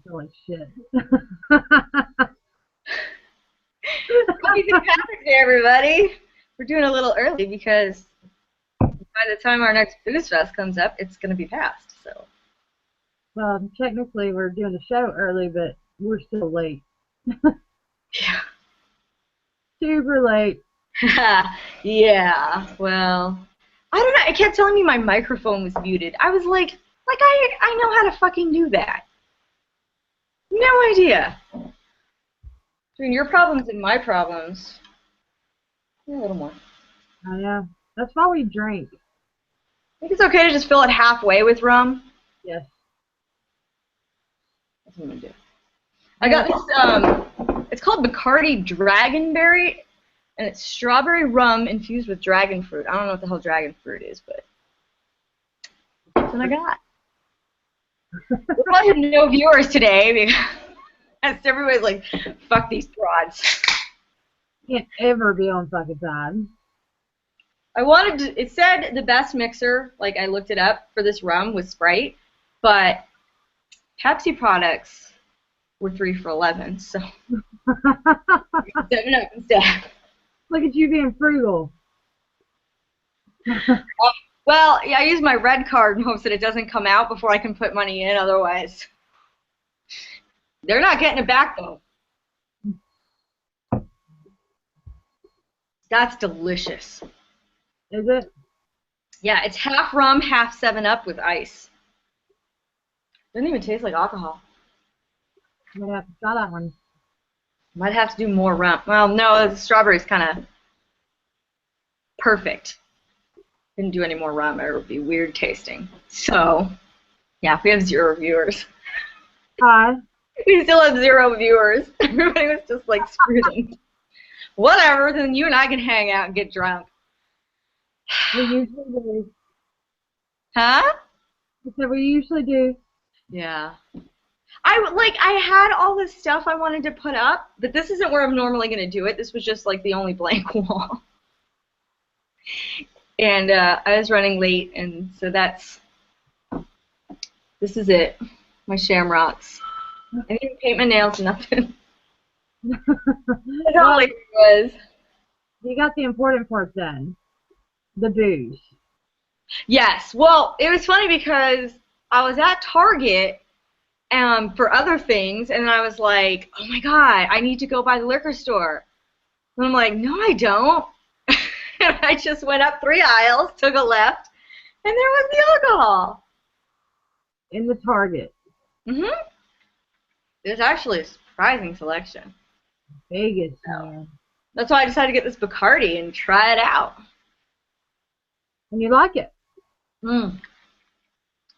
feel like shit. Happy St. Patrick's Day, everybody! We're doing a little early because by the time our next Boozefest comes up, it's going to be past. So. Well, technically we're doing the show early, but we're still late. Yeah. Super late. Yeah. Well, I don't know. It kept telling me my microphone was muted. I was like I know how to fucking do that. No idea. Between your problems and my problems. Yeah, a little more. I know. That's why we drink. I think it's okay to just fill it halfway with rum. Yes. That's what I'm gonna do. I got this. It's called Bacardi Dragonberry, and it's strawberry rum infused with dragon fruit. I don't know what the hell dragon fruit is, but that's what I got. We probably have no viewers today because everybody's like, "Fuck these broads." Can't ever be on fucking time. I wanted to, it said the best mixer, like I looked it up for this rum was Sprite, but Pepsi products were 3 for $11, so 7 Up instead. Look at you being frugal. Well, yeah, I use my red card in hopes that it doesn't come out before I can put money in, otherwise they're not getting it back though. That's delicious. Is it? Yeah, it's half rum, half 7 Up with ice. Doesn't even taste like alcohol. I'm gonna have to try that one. Might have to do more rum. Well, no, the strawberry's kind of perfect. Didn't do any more rum, or it would be weird tasting. So, yeah, we have 0 viewers. Hi. We still have 0 viewers. Everybody was just like, screw them. Whatever, then you and I can hang out and get drunk. We usually do. Huh? I said we usually do. Yeah. I had all this stuff I wanted to put up, but this isn't where I'm normally going to do it. This was just like the only blank wall. And I was running late, and so this is it. My shamrocks. I didn't paint my nails, nothing. That's all it was. You got the important part done. The booze. Yes. Well, it was funny because I was at Target for other things, and I was like, oh my god, I need to go by the liquor store. And I'm like, no, I don't. And I just went up 3 aisles, took a left, and there was the alcohol. In the Target. Mhm. It was actually a surprising selection. Vegas, man. That's why I decided to get this Bacardi and try it out. And you like it? Mm.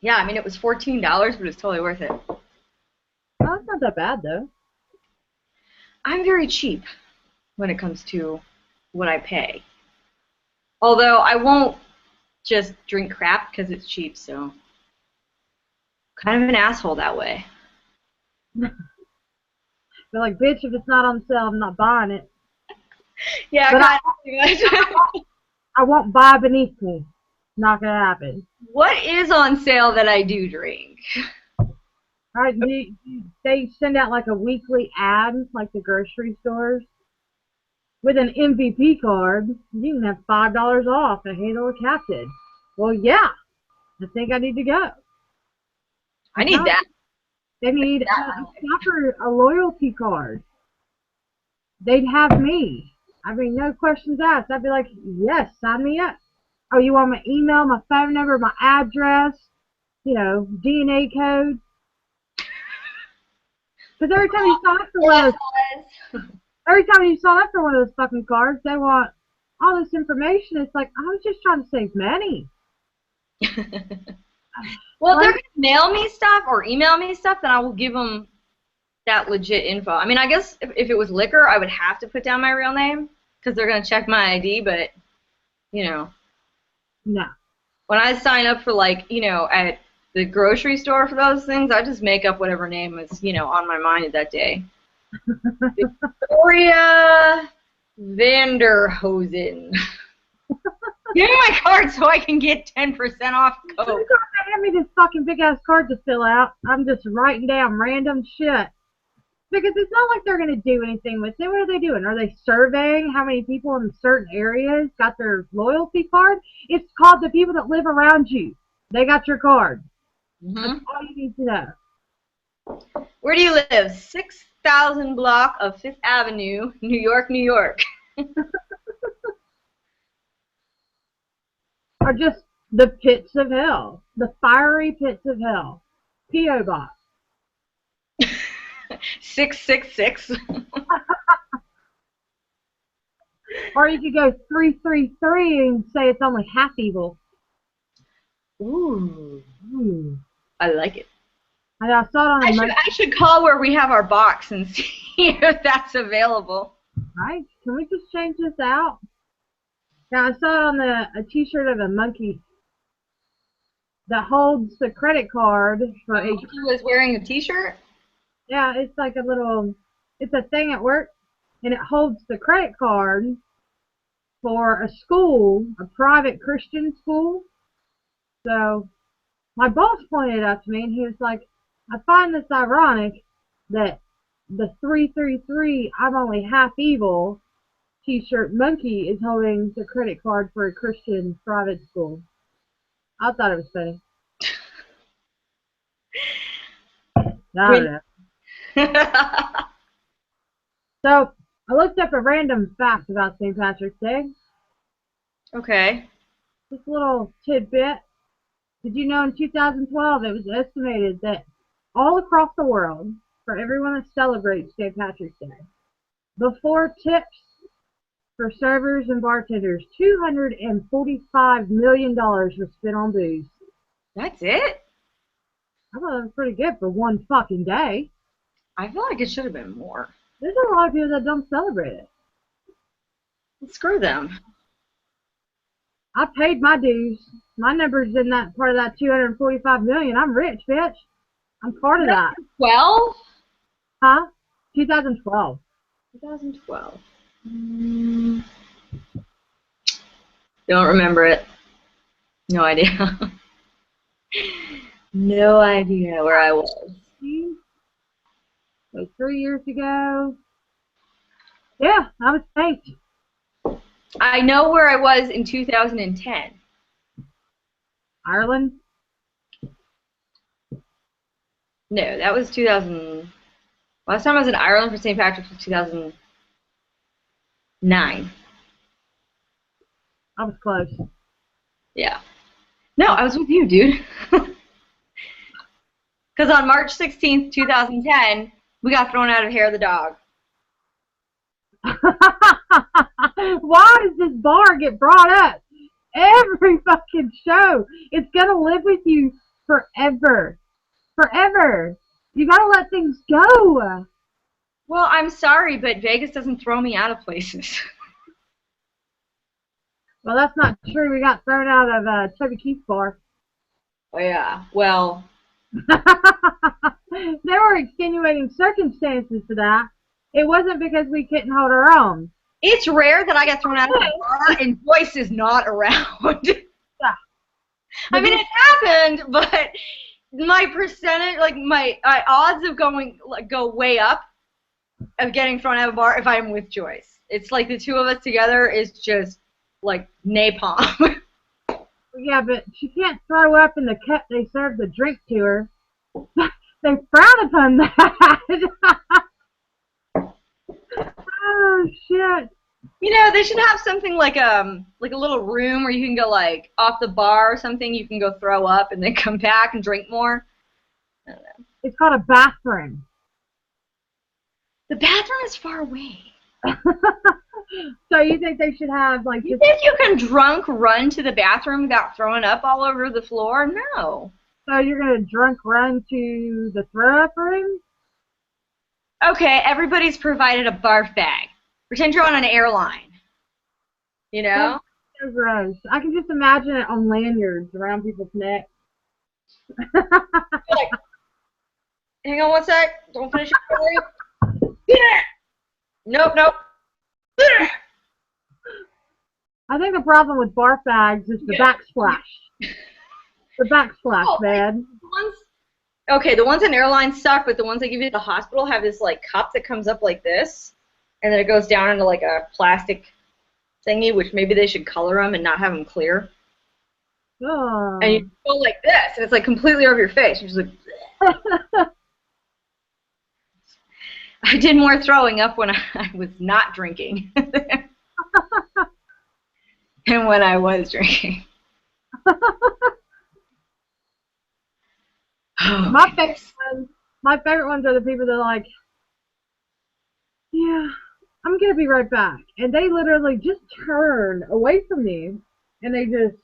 Yeah, I mean, it was $14, but it's totally worth it. Oh, that's not that bad, though. I'm very cheap when it comes to what I pay. Although I won't just drink crap because it's cheap, so kind of an asshole that way. They're like, bitch, if it's not on sale, I'm not buying it. Yeah, but kind of too much. I won't buy beneath me. Not gonna happen. What is on sale that I do drink? Alright, they send out like a weekly ad, like the grocery stores, with an MVP card. You can have $5 off a handle of Captain. Well, yeah, I think I need to go. I need that. They need a loyalty card. They'd have me. I mean, no questions asked. I'd be like, yes, sign me up. Oh, you want my email, my phone number, my address, DNA code? Because every time you sign up for one of those fucking cards, they want all this information. It's like, I was just trying to save money. Well, if they're going to mail me stuff or email me stuff, then I will give them that legit info. I mean, I guess if it was liquor, I would have to put down my real name because they're going to check my ID, but, No. When I sign up for, at the grocery store for those things, I just make up whatever name is, on my mind that day. Victoria Vanderhosen. Give me my card so I can get 10% off Coke. They hand me this fucking big ass card to fill out. I'm just writing down random shit. Because it's not like they're going to do anything with it. What are they doing? Are they surveying how many people in certain areas got their loyalty card? It's called the people that live around you. They got your card. That's all you need to know. Where do you live? 6,000 block of Fifth Avenue, New York, New York. Or just the pits of hell. The fiery pits of hell. P.O. Box. 666. Or you could go 333 and say it's only half evil. Ooh. I like it. I saw it on I should call where we have our box and see if that's available. Right? Can we just change this out? Yeah, I saw it on a t-shirt of a monkey that holds the credit card for a monkey was wearing a t-shirt? Yeah, it's like it's a thing at work, and it holds the credit card for a school, a private Christian school. So my boss pointed it out to me, and he was like, I find this ironic that the 333, I'm only half evil t-shirt monkey is holding the credit card for a Christian private school. I thought it was funny. I don't know. So, I looked up a random fact about St. Patrick's Day. Okay. This little tidbit. Did you know in 2012 it was estimated that all across the world, for everyone that celebrates St. Patrick's Day, before tips for servers and bartenders, $245 million was spent on booze. That's it? I thought that was pretty good for one fucking day. I feel like it should have been more. There's a lot of people that don't celebrate it. Screw them. I paid my dues. My number's in that part of that 245 million. I'm rich, bitch. I'm part of that. 12? Huh? 2012. 2012. Don't remember it. No idea. No idea where I was. So 3 years ago. Yeah, I was 8. I know where I was in 2010. Ireland? No, that was 2000. Last time I was in Ireland for St. Patrick's was 2009. I was close. Yeah. No, I was with you, dude. Because on March 16th, 2010, we got thrown out of Hair of the Dog. Why does this bar get brought up every fucking show? It's gonna live with you forever. Forever. You gotta let things go. Well, I'm sorry, but Vegas doesn't throw me out of places. Well, that's not true. We got thrown out of Chubby Keith's bar. Oh, yeah. Well. There were extenuating circumstances to that. It wasn't because we couldn't hold our own. It's rare that I get thrown out of the bar and Joyce is not around. Yeah. I mean, it happened, but my percentage, like my odds of go way up of getting thrown out of a bar if I'm with Joyce. It's like the two of us together is just like napalm. Yeah, but she can't throw up in the cup they serve the drink to her. They frown upon that. Oh shit! You know, they should have something like a little room where you can go like off the bar or something. You can go throw up and then come back and drink more. I don't know. It's called a bathroom. The bathroom is far away. So you think they should have like? You think you can drunk run to the bathroom without throwing up all over the floor? No. So you're gonna drunk run to the throw up room? Okay, everybody's provided a barf bag. Pretend you're on an airline. You know? That's so gross. I can just imagine it on lanyards around people's necks. Like, hang on one sec. Don't finish your story. Yeah. Nope, nope. I think the problem with barf bags is the backsplash. The backsplash, man. Okay, the ones in airlines suck, but the ones they give you at the hospital have this like cup that comes up like this, and then it goes down into like a plastic thingy, which maybe they should color them and not have them clear. Oh. And you go like this, and it's like completely over your face. You're just like. I did more throwing up when I was not drinking than when I was drinking. Oh, my favorite ones are the people that are like, yeah, I'm gonna be right back, and they literally just turn away from me, and they just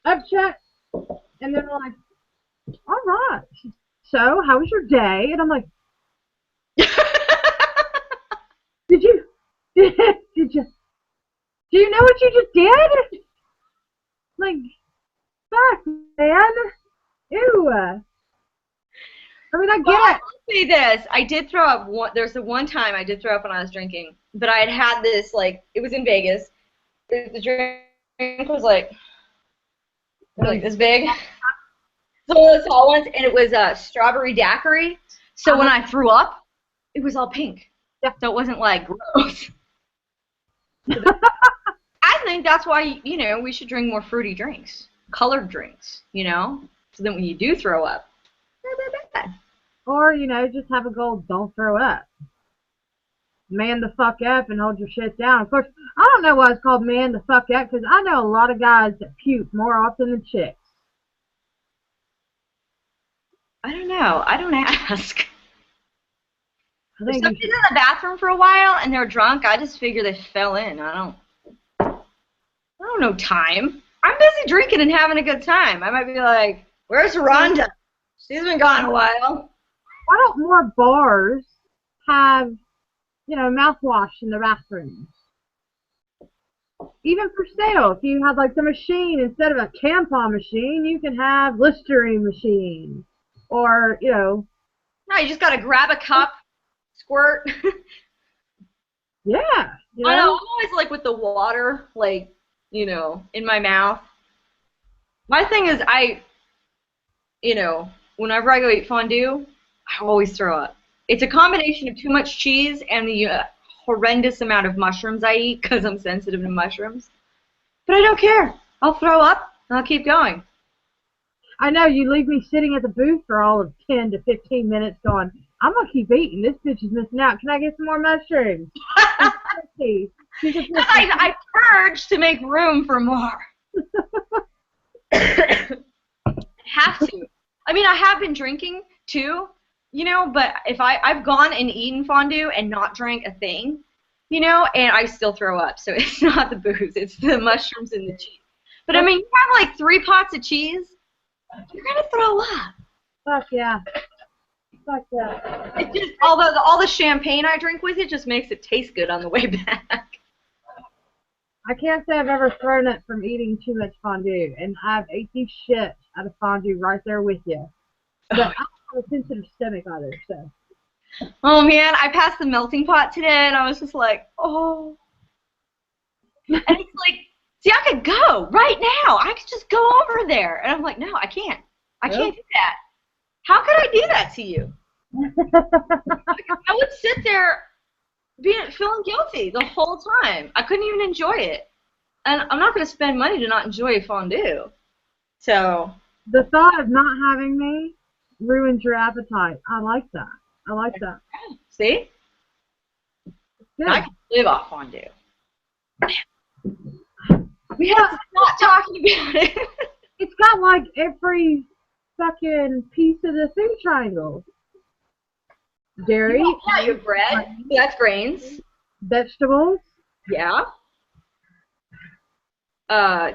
upset, and then they're like, all right, so how was your day? And I'm like, did you do you know what you just did? Like, fuck, man. Ew. I mean, I get it. I'll say this. I did throw up. There's the one time I did throw up when I was drinking, but I had this, like, it was in Vegas. The drink was like this big. So one of the tall ones, and it was a strawberry daiquiri. So when I threw up, it was all pink. Yeah. So it wasn't like gross. I think that's why, you know, we should drink more fruity drinks, colored drinks, you know, so that when you do throw up, not bad. Or, you know, just have a goal, don't throw up. Man the fuck up and hold your shit down. Of course, I don't know why it's called man the fuck up, because I know a lot of guys that puke more often than chicks. I don't know. I don't ask. If somebody's in should... the bathroom for a while and they're drunk, I just figure they fell in. I don't know time. I'm busy drinking and having a good time. I might be like, where's Rhonda? She's been gone a while. Why don't more bars have, you know, mouthwash in the bathrooms? Even for sale, if you have like the machine, instead of a tampon machine, you can have Listerine machine. Or, you know. No, you just got to grab a cup, squirt. Yeah. You know? I know, I'm always like with the water, like, you know, in my mouth. My thing is you know, whenever I go eat fondue, I always throw up. It's a combination of too much cheese and the horrendous amount of mushrooms I eat because I'm sensitive to mushrooms. But I don't care. I'll throw up and I'll keep going. I know, you leave me sitting at the booth for all of 10 to 15 minutes going, I'm going to keep eating. This bitch is missing out. Can I get some more mushrooms? I purge to make room for more. Have to. I mean, I have been drinking too, you know, but if I've gone and eaten fondue and not drank a thing, you know, and I still throw up. So it's not the booze, it's the mushrooms and the cheese. But I mean, you have like 3 pots of cheese, you're gonna throw up. Fuck yeah. Fuck yeah. It just, all the champagne I drink with it just makes it taste good on the way back. I can't say I've ever thrown up from eating too much fondue, and I've ate the shit out of fondue right there with you. But I don't have a sensitive stomach either, so. Oh man, I passed the melting pot today, and I was just like, oh. And it's like, see, I could go right now. I could just go over there. And I'm like, no, I can't. I can't do that. How could I do that to you? I would sit there feeling guilty the whole time. I couldn't even enjoy it. And I'm not going to spend money to not enjoy fondue. So. The thought of not having me ruins your appetite. I like that. I like that. See? I can live off fondue. We have to stop talking about it. It's got like every fucking piece of the food triangle. Dairy. Yeah, your bread. That's grains. Vegetables. Yeah.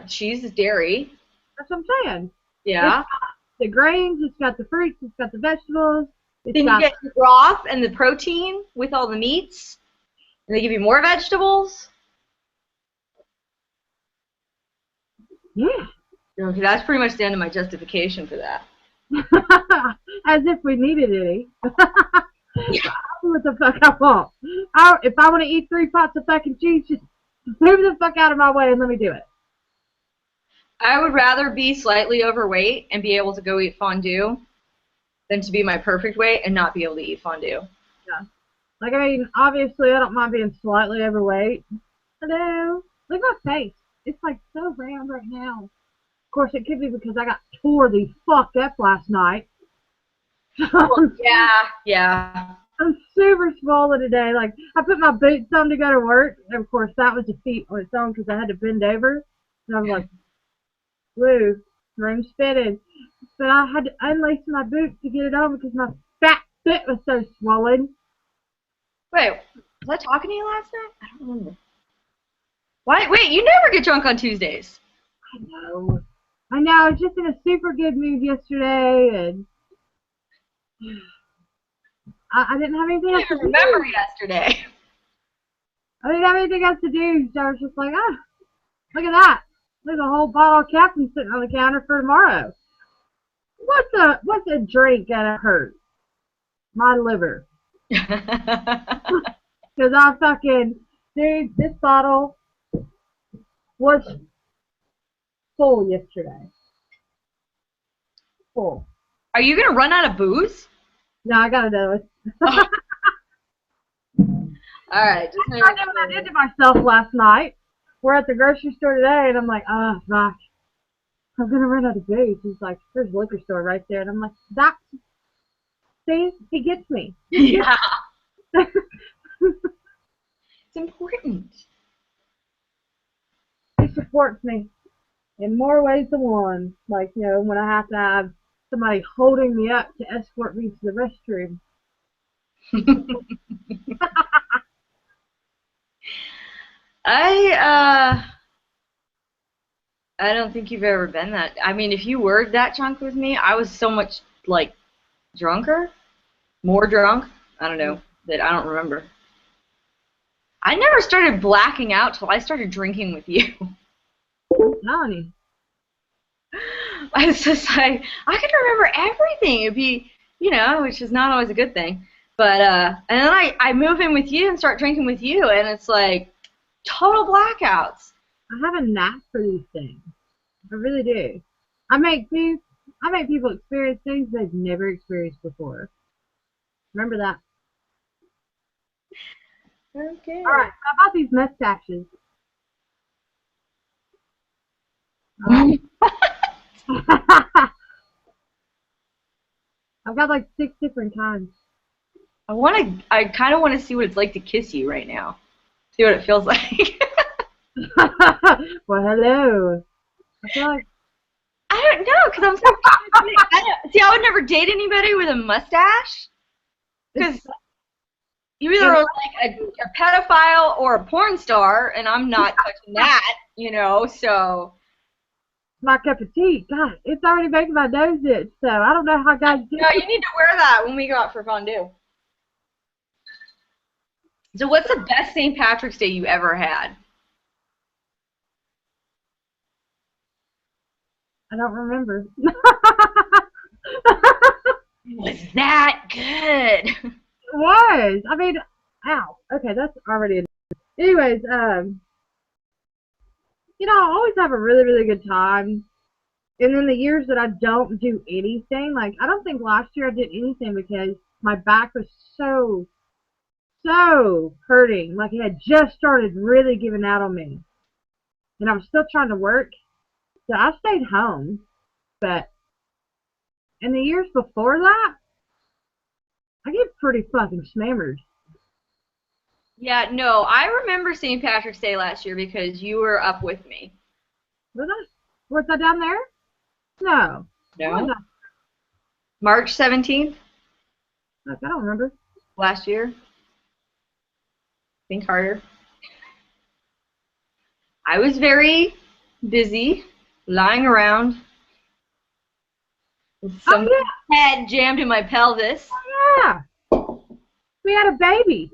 Cheese is dairy. That's what I'm saying. Yeah. It's got the grains, it's got the fruits, it's got the vegetables. Then you get the broth and the protein with all the meats. And they give you more vegetables. Yeah. Okay, that's pretty much the end of my justification for that. As if we needed any. What the fuck I want. If I want to eat 3 pots of fucking cheese, just Move the fuck out of my way and let me do it. I would rather be slightly overweight and be able to go eat fondue than to be my perfect weight and not be able to eat fondue. Yeah. Like, I mean, obviously, I don't mind being slightly overweight. Hello. Look at my face. It's, like, so round right now. Of course, it could be because I got tore the fuck up last night. Well, yeah. I'm super swollen today. Like, I put my boots on to go to work. And, of course, that was a feat on its own because I had to bend over. And I was like, woo, room spinning. But I had to unlace my boots to get it on because my fat foot was so swollen. Wait, was I talking to you last night? I don't remember. Why? Wait, you never get drunk on Tuesdays. I know. I was just in a super good mood yesterday, and I didn't have anything else to do. Remember yesterday. I didn't have anything else to do, so I was just like, look at that. There's a whole bottle of Captain sitting on the counter for tomorrow. What's a drink gonna hurt? My liver. Because I fucking, dude, this bottle was full yesterday. Full. Are you gonna run out of booze? No, I gotta do it. Alright, I know what I did to myself last night. We're at the grocery store today, and I'm like, oh, gosh, I'm gonna run out of booze. He's like, there's a liquor store right there. And I'm like, see, he gets me. Yeah. It's important. He supports me in more ways than one. Like, you know, when I have to have somebody holding me up to escort me to the restroom. I don't think you've ever been that. I mean, if you were that drunk with me, I was so much, like, drunker, more drunk, I don't know, that I don't remember. I never started blacking out till I started drinking with you. Nani? I was just like, I can remember everything. It'd be, you know, which is not always a good thing. But, and then I move in with you and start drinking with you, and it's like total blackouts. I have a knack for these things. I really do. I make people experience things they've never experienced before. Remember that. Okay. All right. How about these mustaches? I've got like 6 different kinds. I kind of want to see what it's like to kiss you right now. See what it feels like. Well, hello. I feel like I don't know, because I'm so see, I would never date anybody with a mustache. Because you either are like a pedophile or a porn star, and I'm not touching that, you know, so. my cup of tea. God, it's already making my nose itch, so I don't know how guys do No, you need to wear that when we go out for fondue. So what's the best St. Patrick's Day you ever had? I don't remember. Was that good? It was. I mean, ow. Okay, that's already. Anyways, you know, I always have a really, really good time. And then the years that I don't do anything, like I don't think last year I did anything because my back was so hurting. Like it had just started really giving out on me, and I was still trying to work. So I stayed home. But in the years before that, I get pretty fucking smammered. Yeah, no, I remember St. Patrick's Day last year because you were up with me. Was I down there? No. No. March 17th? Look, I don't remember. Last year? Think harder. I was very busy, lying around, with some head jammed in my pelvis. Oh, yeah. We had a baby.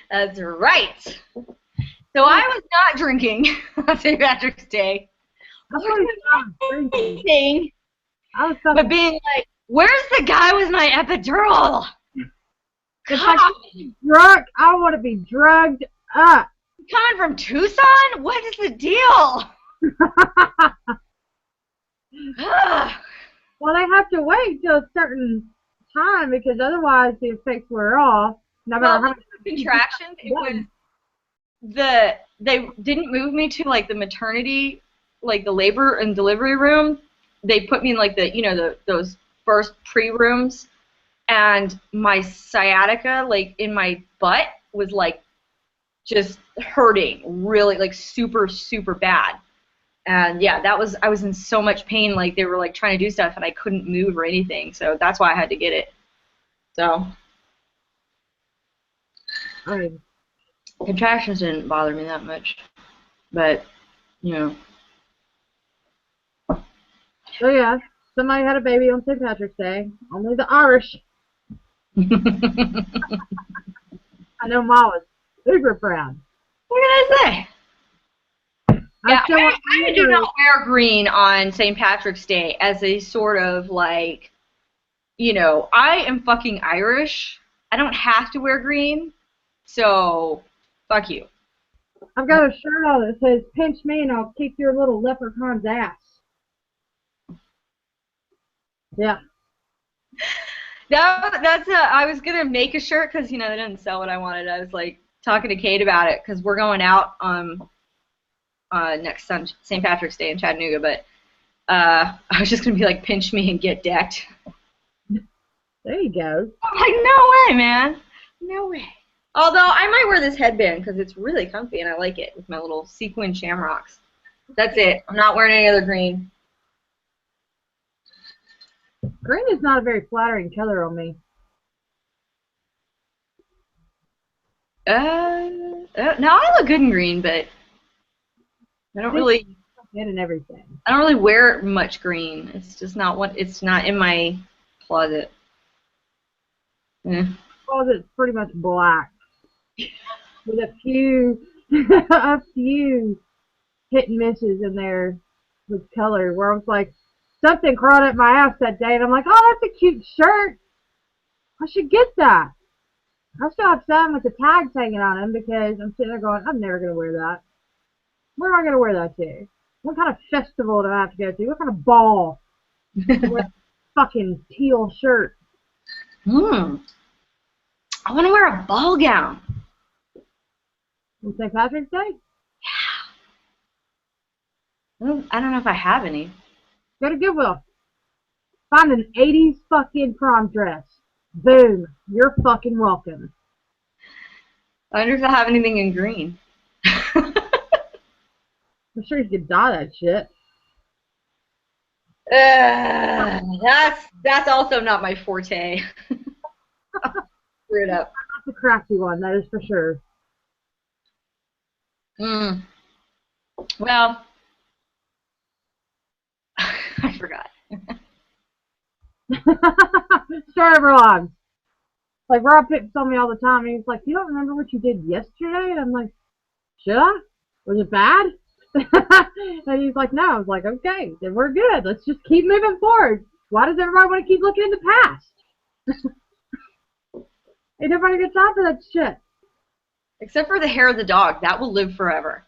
That's right. So I was not drinking on St. Patrick's Day. I was Anything but fucking being like, where's the guy with my epidural? if I get drunk, I want to be drugged up. coming from Tucson? What is the deal? Well, they have to wait till a certain time because otherwise the effects wear off. No matter how many contractions, it was they didn't move me to like the maternity, like the labor and delivery room. They put me in like the those first pre-rooms, and my sciatica like in my butt was like just hurting really like super bad. And yeah, I was in so much pain, like they were like trying to do stuff and I couldn't move or anything, so that's why I had to get it. So contractions didn't bother me that much, but you know. So yeah, somebody had a baby on St. Patrick's Day. Only the Irish. I know Ma was super proud. What can I say? Yeah, I do not wear green on St. Patrick's Day as a sort of like, I am fucking Irish. I don't have to wear green, so fuck you. I've got a shirt on that says, "Pinch me and I'll kick your little leprechaun's ass." Yeah. I was gonna make a shirt because they didn't sell what I wanted. I was like talking to Kate about it because we're going out next St. Patrick's Day in Chattanooga, but I was just gonna be like, pinch me and get decked. There you go. I'm like, no way, man, no way. Although I might wear this headband because it's really comfy and I like it with my little sequin shamrocks. That's it. I'm not wearing any other green. Green is not a very flattering color on me. No, I look good in green, but I don't really. And everything. I don't really wear much green. It's just not it's not in my closet. Closet's pretty much black, with a few hit and misses in there with color. Where I was like, something crawled up my ass that day, and I'm like, oh, that's a cute shirt. I should get that. I still have some with the tags hanging on them because I'm sitting there going, I'm never gonna wear that. Where am I gonna wear that to? What kind of festival do I have to go to? What kind of ball? Wear a fucking teal shirt. I want to wear a ball gown. On St. Patrick's Day? Yeah. I don't know if I have any. Go to Goodwill. Find an 80s fucking prom dress. Boom. You're fucking welcome. I wonder if I have anything in green. I'm sure you could dye that shit. That's also not my forte. Screw it up. That's a crafty one, that is for sure. Well, I forgot. Story of our lives. Like, Rob Pitt told me all the time, and he's like, you don't remember what you did yesterday? And I'm like, should I? Was it bad? And he's like, no. I was like, okay, then we're good. Let's just keep moving forward. Why does everybody want to keep looking in the past? Ain't nobody got time for that shit. Except for the hair of the dog. That will live forever.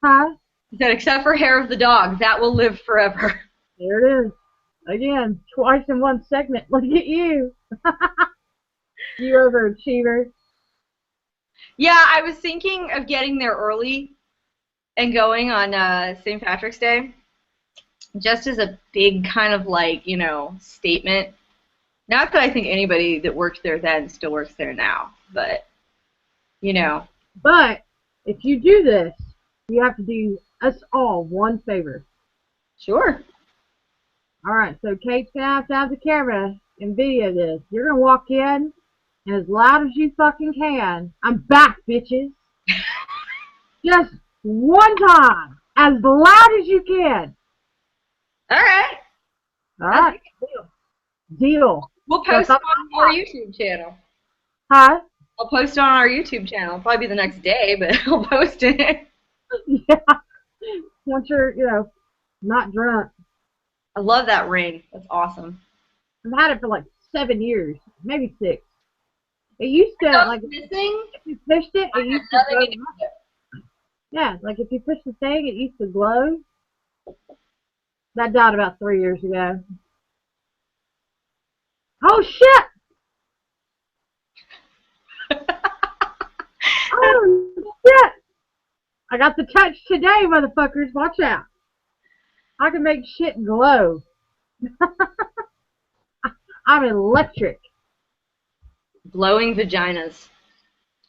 Huh? He said, except for hair of the dog. That will live forever. There it is. Again, twice in one segment. Look at you. You overachiever. Yeah, I was thinking of getting there early and going on St. Patrick's Day, just as a big kind of like, statement. Not that I think anybody that worked there then still works there now, but, But, if you do this, you have to do us all one favor. Sure. Alright, so Kate's going to have the camera and video this. You're going to walk in, and as loud as you fucking can, I'm back, bitches. Just one time, as loud as you can. Alright. Alright, deal. We'll post it on our YouTube channel. Huh? I'll post it on our YouTube channel. It'll probably be the next day, but I'll post it. Yeah. Once you're, not drunk. I love that ring. That's awesome. I've had it for like 7 years, maybe 6. It used to, like, missing? if you pushed it, it used to go. Yeah, like if you push the thing, it used to glow. That died about 3 years ago. Oh shit! Oh shit! I got the touch today, motherfuckers. Watch out. I can make shit glow. I'm electric. Glowing vaginas.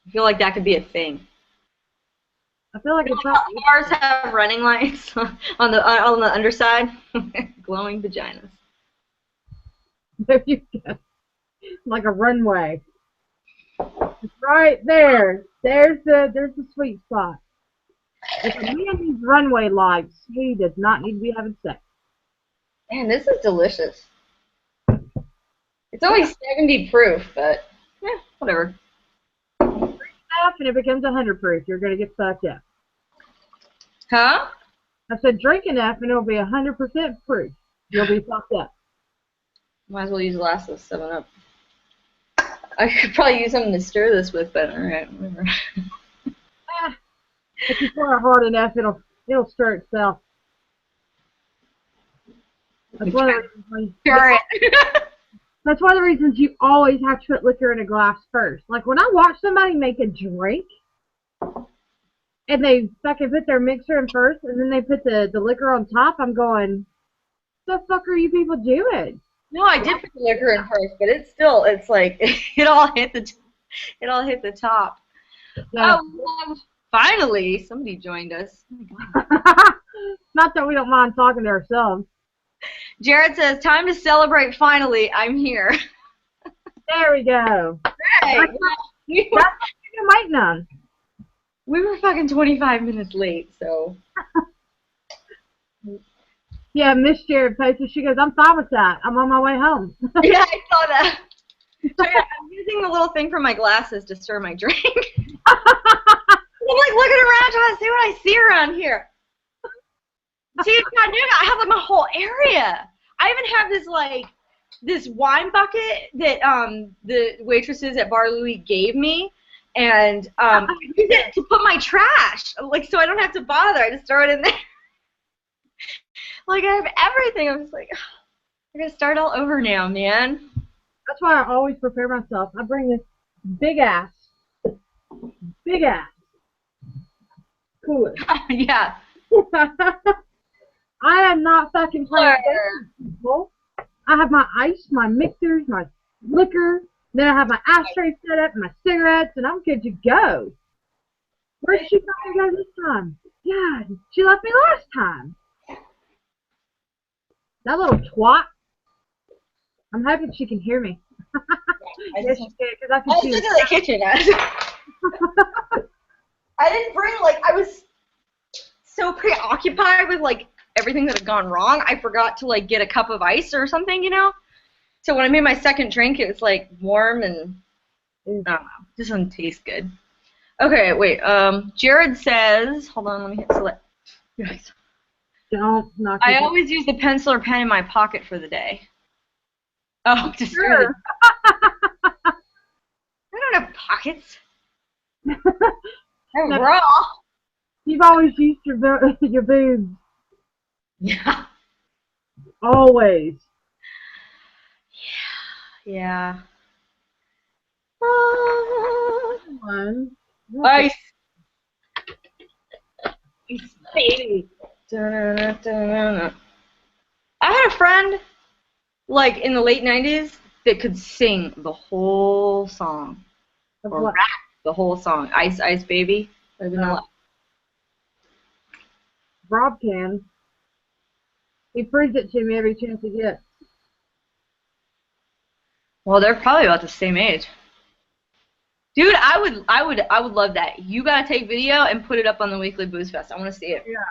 I feel like that could be a thing. I feel like You it's know not. how cars have running lights on the underside? Glowing vaginas. There you go. Like a runway. It's right there. There's the sweet spot. If a man needs runway lights, he does not need to be having sex. Man, this is delicious. It's only 70 proof, but whatever. And it becomes 100 proof. You're gonna get fucked up. Huh? I said drink enough and it'll be 100% proof. You'll be fucked up. Might as well use the last of 7-Up. I could probably use something to stir this with, but alright, whatever. If you pour it hard enough, it'll stir itself. That's one of the reasons Stir it. That's one of the reasons you always have to put liquor in a glass first. Like when I watch somebody make a drink, and they fucking put their mixer in first, and then they put the liquor on top, I'm going, what the fuck are you people doing? No, I did put the liquor in first, but it's like it all hit the top. Yeah. Oh, finally, somebody joined us. Oh my God. Not that we don't mind talking to ourselves. Jared says, "Time to celebrate. Finally, I'm here." There we go. Hey, That's what you're waiting on. We were fucking 25 minutes late, so. Yeah, Miss Jared posted. She goes, "I'm fine with that. I'm on my way home." Yeah, I saw that. I'm using the little thing from my glasses to stir my drink. I'm like looking around trying to see what I see around here. See, I have like my whole area. I even have this wine bucket that the waitresses at Bar Louie gave me, and I use it to put my trash, like so I don't have to bother. I just throw it in there. Like I have everything. I'm just like, I gotta start all over now, man. That's why I always prepare myself. I bring this big ass cooler. Yeah. I am not fucking playing people. I have my ice, my mixers, my liquor. Then I have my ashtray set up, and my cigarettes, and I'm good to go. Where did she fucking go this time? Yeah, she left me last time. That little twat. I'm hoping she can hear me. Yes, she can, because I can see. I was looking at the kitchen. I didn't bring I was so preoccupied with everything that had gone wrong. I forgot to get a cup of ice or something, So when I made my second drink, it was warm and I don't know, just doesn't taste good. Okay, wait. Jared says, hold on, let me hit select. Yes. Don't knock. I always use the pencil or pen in my pocket for the day. Oh, just Sure. I don't have pockets. I'm raw. You've always used your boobs. Yeah. Always. Yeah. One. Ice. Ice, baby. I had a friend, in the late 90s, that could sing the whole song. Or rap the whole song. Ice, Ice, Baby. Rob can. He proves it to me every chance he gets. Well, they're probably about the same age. Dude, I would love that. You gotta take video and put it up on the weekly Boozefest. I want to see it. Yeah.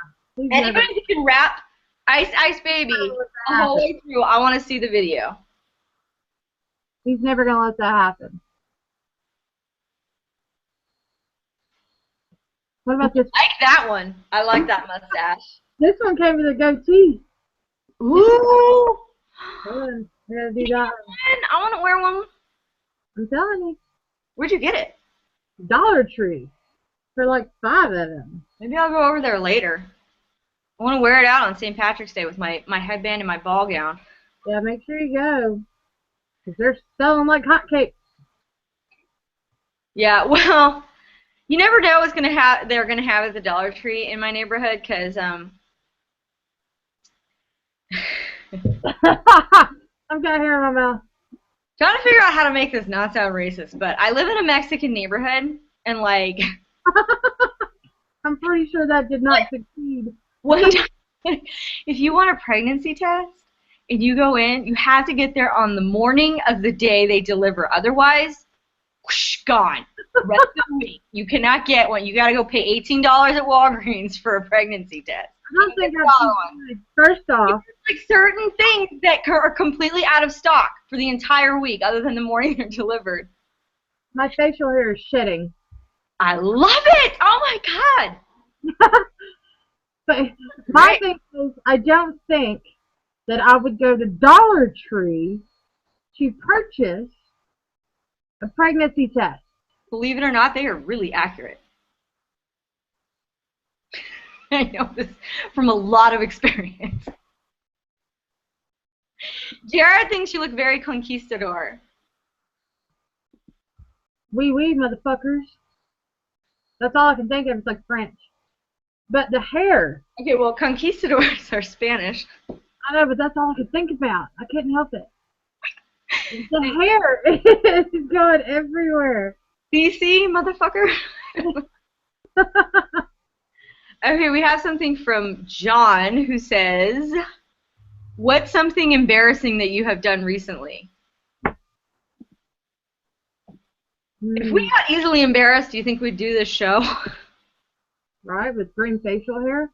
Anybody who can rap Ice Ice Baby the whole way through, I want to see the video. He's never gonna let that happen. What about this? I like that one. I like that mustache. This one came with a goatee. Ooh. I gotta do that. I want to wear one. I'm telling you. Where'd you get it? Dollar Tree. for like 5 of them. Maybe I'll go over there later. I want to wear it out on St. Patrick's Day with my headband and my ball gown. Yeah, make sure you go. Because they're selling like hotcakes. Yeah, well, you never know what's they're gonna have at the Dollar Tree in my neighborhood, because I've got hair in my mouth. trying to figure out how to make this not sound racist, but I live in a Mexican neighborhood, and like I'm pretty sure that did not succeed. if you want a pregnancy test and you go in, you have to get there on the morning of the day they deliver. Otherwise, whoosh, gone. The rest of the week. You cannot get one. You got to go pay $18 at Walgreens for a pregnancy test. I don't think that's first off. Like certain things that are completely out of stock for the entire week, other than the morning they're delivered. My facial hair is shedding. I love it! Oh my god! But my thing is, I don't think that I would go to Dollar Tree to purchase a pregnancy test. Believe it or not, they are really accurate. I know this from a lot of experience. Jared thinks you look very conquistador. Oui, motherfuckers. That's all I can think of. It's like French. But the hair. Okay, well, conquistadors are Spanish. I know, but that's all I could think about. I couldn't help it. The hair is going everywhere. BC, motherfucker. Okay, we have something from John who says, what's something embarrassing that you have done recently? If we got easily embarrassed, do you think we'd do this show? Right, with green facial hair?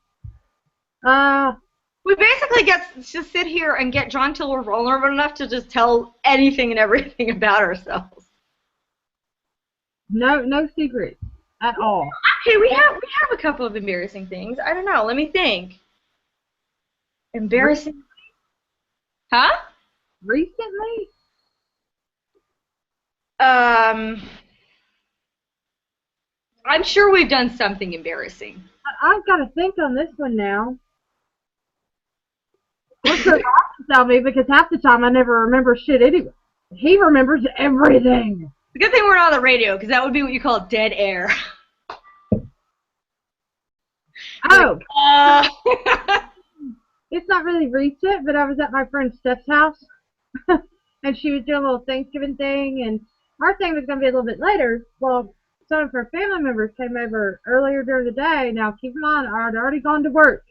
We basically get to sit here and get John till we're vulnerable enough to just tell anything and everything about ourselves. No secrets at all. Okay, we have a couple of embarrassing things. I don't know. Let me think. Embarrassing? Huh? Recently? I'm sure we've done something embarrassing. I've got to think on this one now. What's so off to tell me, because half the time I never remember shit anyway. He remembers everything. The good thing we're not on the radio, because that would be what you call dead air. Oh. It's not really recent, but I was at my friend Steph's house, and she was doing a little Thanksgiving thing, and our thing was going to be a little bit later. Well, some of her family members came over earlier during the day. Now, keep in mind, I had already gone to work.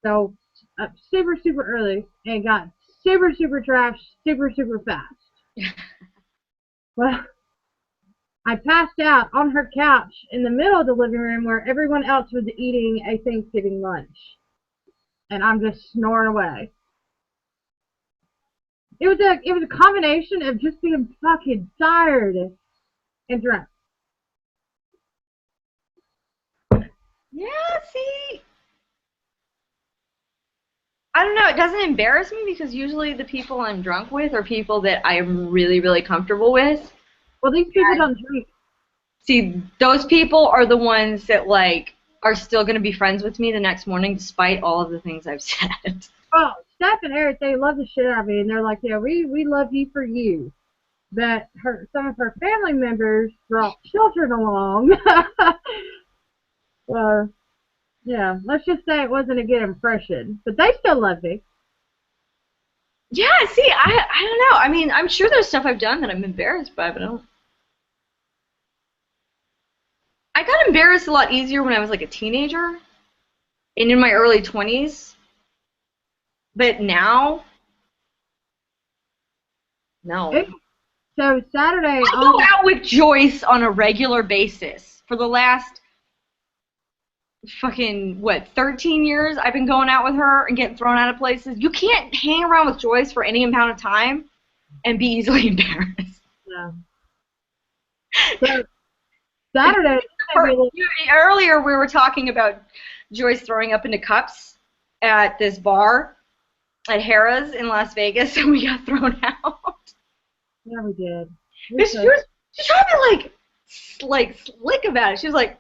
So, up super early, and got super trashed super fast. Well, I passed out on her couch in the middle of the living room where everyone else was eating a Thanksgiving lunch. And I'm just snoring away. It was a combination of just being fucking tired and drunk. Yeah, see? I don't know, it doesn't embarrass me because usually the people I'm drunk with are people that I'm really comfortable with. Well, these people don't drink. See, those people are the ones that, like, are still going to be friends with me the next morning despite all of the things I've said. Oh, Steph and Eric, they love the shit out of me, and they're like, yeah, we love you for you. But some of her family members brought children along. Yeah, let's just say it wasn't a good impression. But they still love me. Yeah, see, I don't know. I mean, I'm sure there's stuff I've done that I'm embarrassed by, but I got embarrassed a lot easier when I was like a teenager and in my early 20s. But now, no. So Saturday, I go out with Joyce on a regular basis. For the last fucking, 13 years I've been going out with her and getting thrown out of places. You can't hang around with Joyce for any amount of time and be easily embarrassed. Yeah. So Saturday. Earlier we were talking about Joyce throwing up into cups at this bar at Harrah's in Las Vegas, and we got thrown out. Yeah, we did. She was trying to be like slick about it. She was like,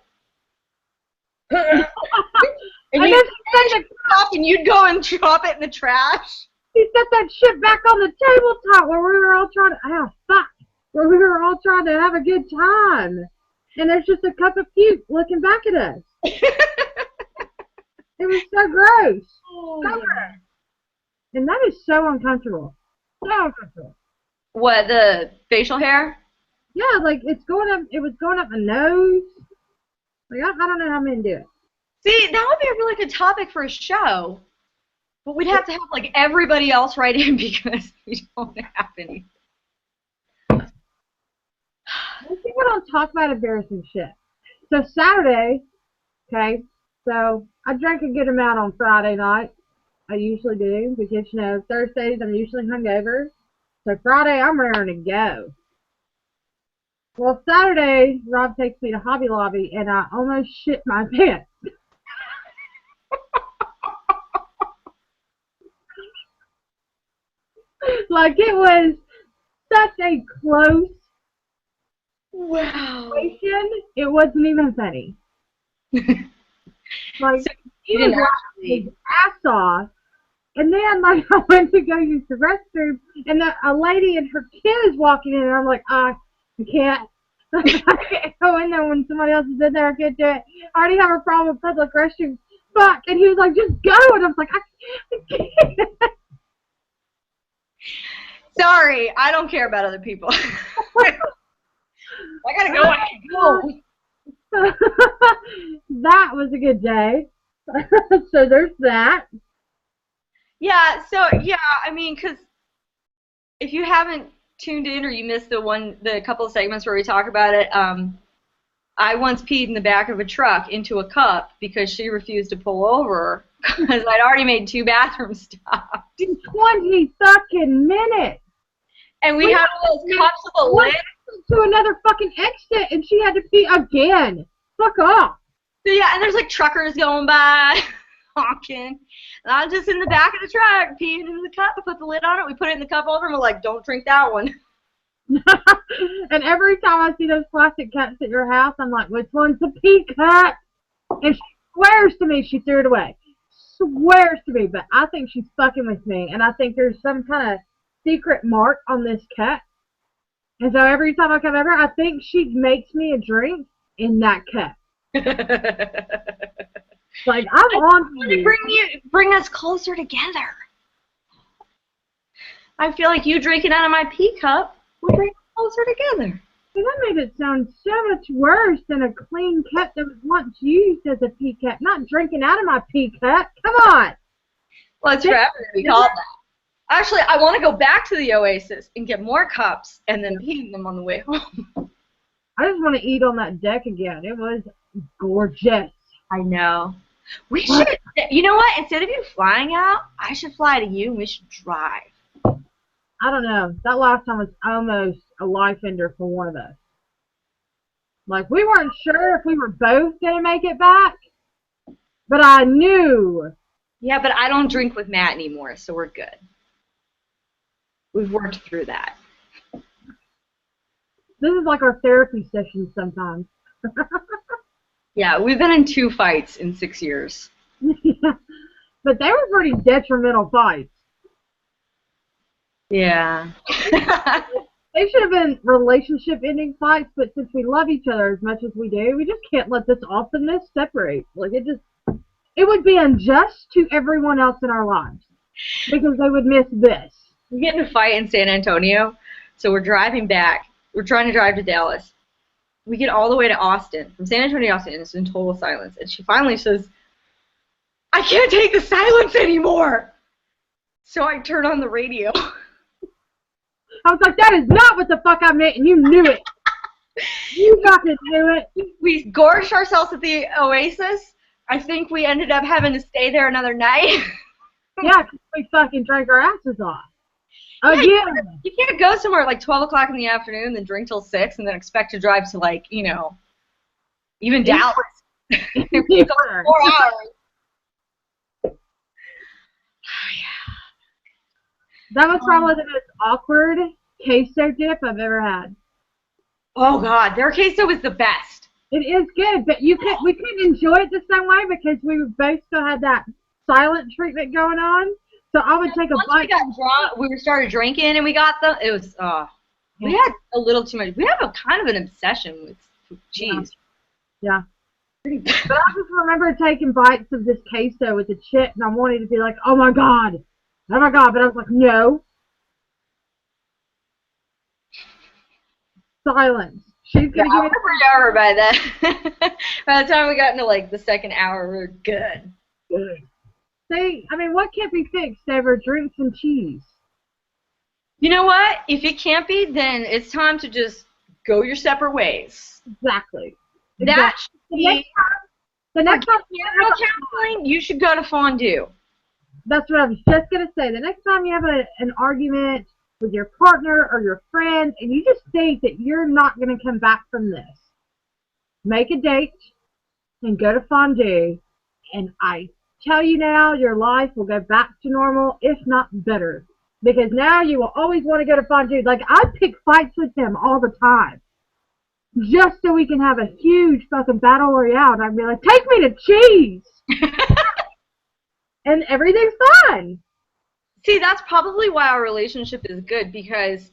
And And you then she set, and you'd go and drop it in the trash. she set that shit back on the tabletop where we were all trying to, where we were all trying to have a good time. And there's just a cup of puke looking back at us. It was so gross. Oh, So gross. And that is so uncomfortable. So uncomfortable. What, the facial hair? Yeah, like it was going up my nose. Like I don't know how men do it. See, that would be a really good topic for a show. But we'd have to have like everybody else write in because we don't have any. Most people don't talk about embarrassing shit. So Saturday, okay, so I drank a good amount on Friday night. I usually do because, you know, Thursdays I'm usually hungover. So Friday I'm raring to go. Well, Saturday, Rob takes me to Hobby Lobby and I almost shit my pants. Like it was such a close situation. It wasn't even funny. Like So he you was didn't laughing his ass off. And then, like, I went to go use the restroom, and a lady and her kid is walking in, and I'm like, I can't. I can't go in there when somebody else is in there. I can't do it. I already have a problem with public restrooms. Fuck. And he was like, just go. And I was like, I can't. Sorry, I don't care about other people. I gotta go. I gotta go. That was a good day. So there's that. Yeah, I mean, because if you haven't tuned in or you missed the couple of segments where we talk about it, I once peed in the back of a truck into a cup because she refused to pull over because I'd already made 2 bathroom stops. In 20 fucking minutes. And we had all those cups with a lid. To another fucking exit, and she had to pee again. Fuck off. So yeah, and there's like truckers going by, honking. And I'm just in the back of the truck, peeing into the cup. I put the lid on it. We put it in the cup holder, and we're like, don't drink that one. And every time I see those plastic cups at your house, I'm like, which one's the pee cup? And she swears to me she threw it away. Swears to me, but I think she's fucking with me, and I think there's some kind of secret mark on this cup. And so every time I come over, I think she makes me a drink in that cup. Like, I'm on to you. Bring us closer together. I feel like you drinking out of my pee cup would bring us closer together. And that made it sound so much worse than a clean cup that was once used as a pee cup. Not drinking out of my pee cup. Come on. Well, it's forever to be called that. Actually, I want to go back to the Oasis and get more cups and then pee in them on the way home. I just want to eat on that deck again. It was gorgeous. I know. We should, you know what? Instead of you flying out, I should fly to you and we should drive. I don't know. That last time was almost a life ender for one of us. Like, we weren't sure if we were both going to make it back, but I knew. Yeah, but I don't drink with Matt anymore, so we're good. We've worked through that. This is like our therapy session sometimes. Yeah, we've been in 2 fights in 6 years. But they were pretty detrimental fights. Yeah. They should have been relationship-ending fights, but since we love each other as much as we do, we just can't let this awesomeness separate. Like, it would be unjust to everyone else in our lives because they would miss this. We get in a fight in San Antonio, so we're driving back. We're trying to drive to Dallas. We get all the way to Austin, from San Antonio to Austin, and it's in total silence. And she finally says, I can't take the silence anymore. So I turn on the radio. I was like, that is not what the fuck I meant, and you knew it. You fucking knew it. We gorged ourselves at the Oasis. I think we ended up having to stay there another night. Yeah, because we fucking drank our asses off. Yeah, Again. you can't go somewhere at like 12 o'clock in the afternoon, then drink till 6, and then expect to drive to, like, you know, even Dallas. 4 hours. That was probably the most awkward queso dip I've ever had. Oh, God. Their queso was the best. It is good, but we couldn't enjoy it the same way because we both still had that silent treatment going on. So I would take a Once we bite. got drunk, we started drinking, and we got them. It was, we had a little too much. We have a kind of an obsession with cheese. Yeah. But I just remember taking bites of this queso with the chip, and I wanted to be like, oh my god. But I was like, no. Silence. She's gonna give me over by that. By the time we got into like the second hour, we were good. See, I mean, what can't be fixed over drinks and cheese? You know what? If it can't be, then it's time to just go your separate ways. Exactly. That should be. The next time counseling, you should go to fondue. That's what I was just gonna say. The next time you have an argument with your partner or your friend, and you just think that you're not going to come back from this, make a date and go to fondue, and I tell you now, your life will go back to normal, if not better, because now you will always want to go to fondue. Like, I pick fights with him all the time, just so we can have a huge fucking battle royale, and I'd be like, take me to cheese! And everything's fine. See, that's probably why our relationship is good, because,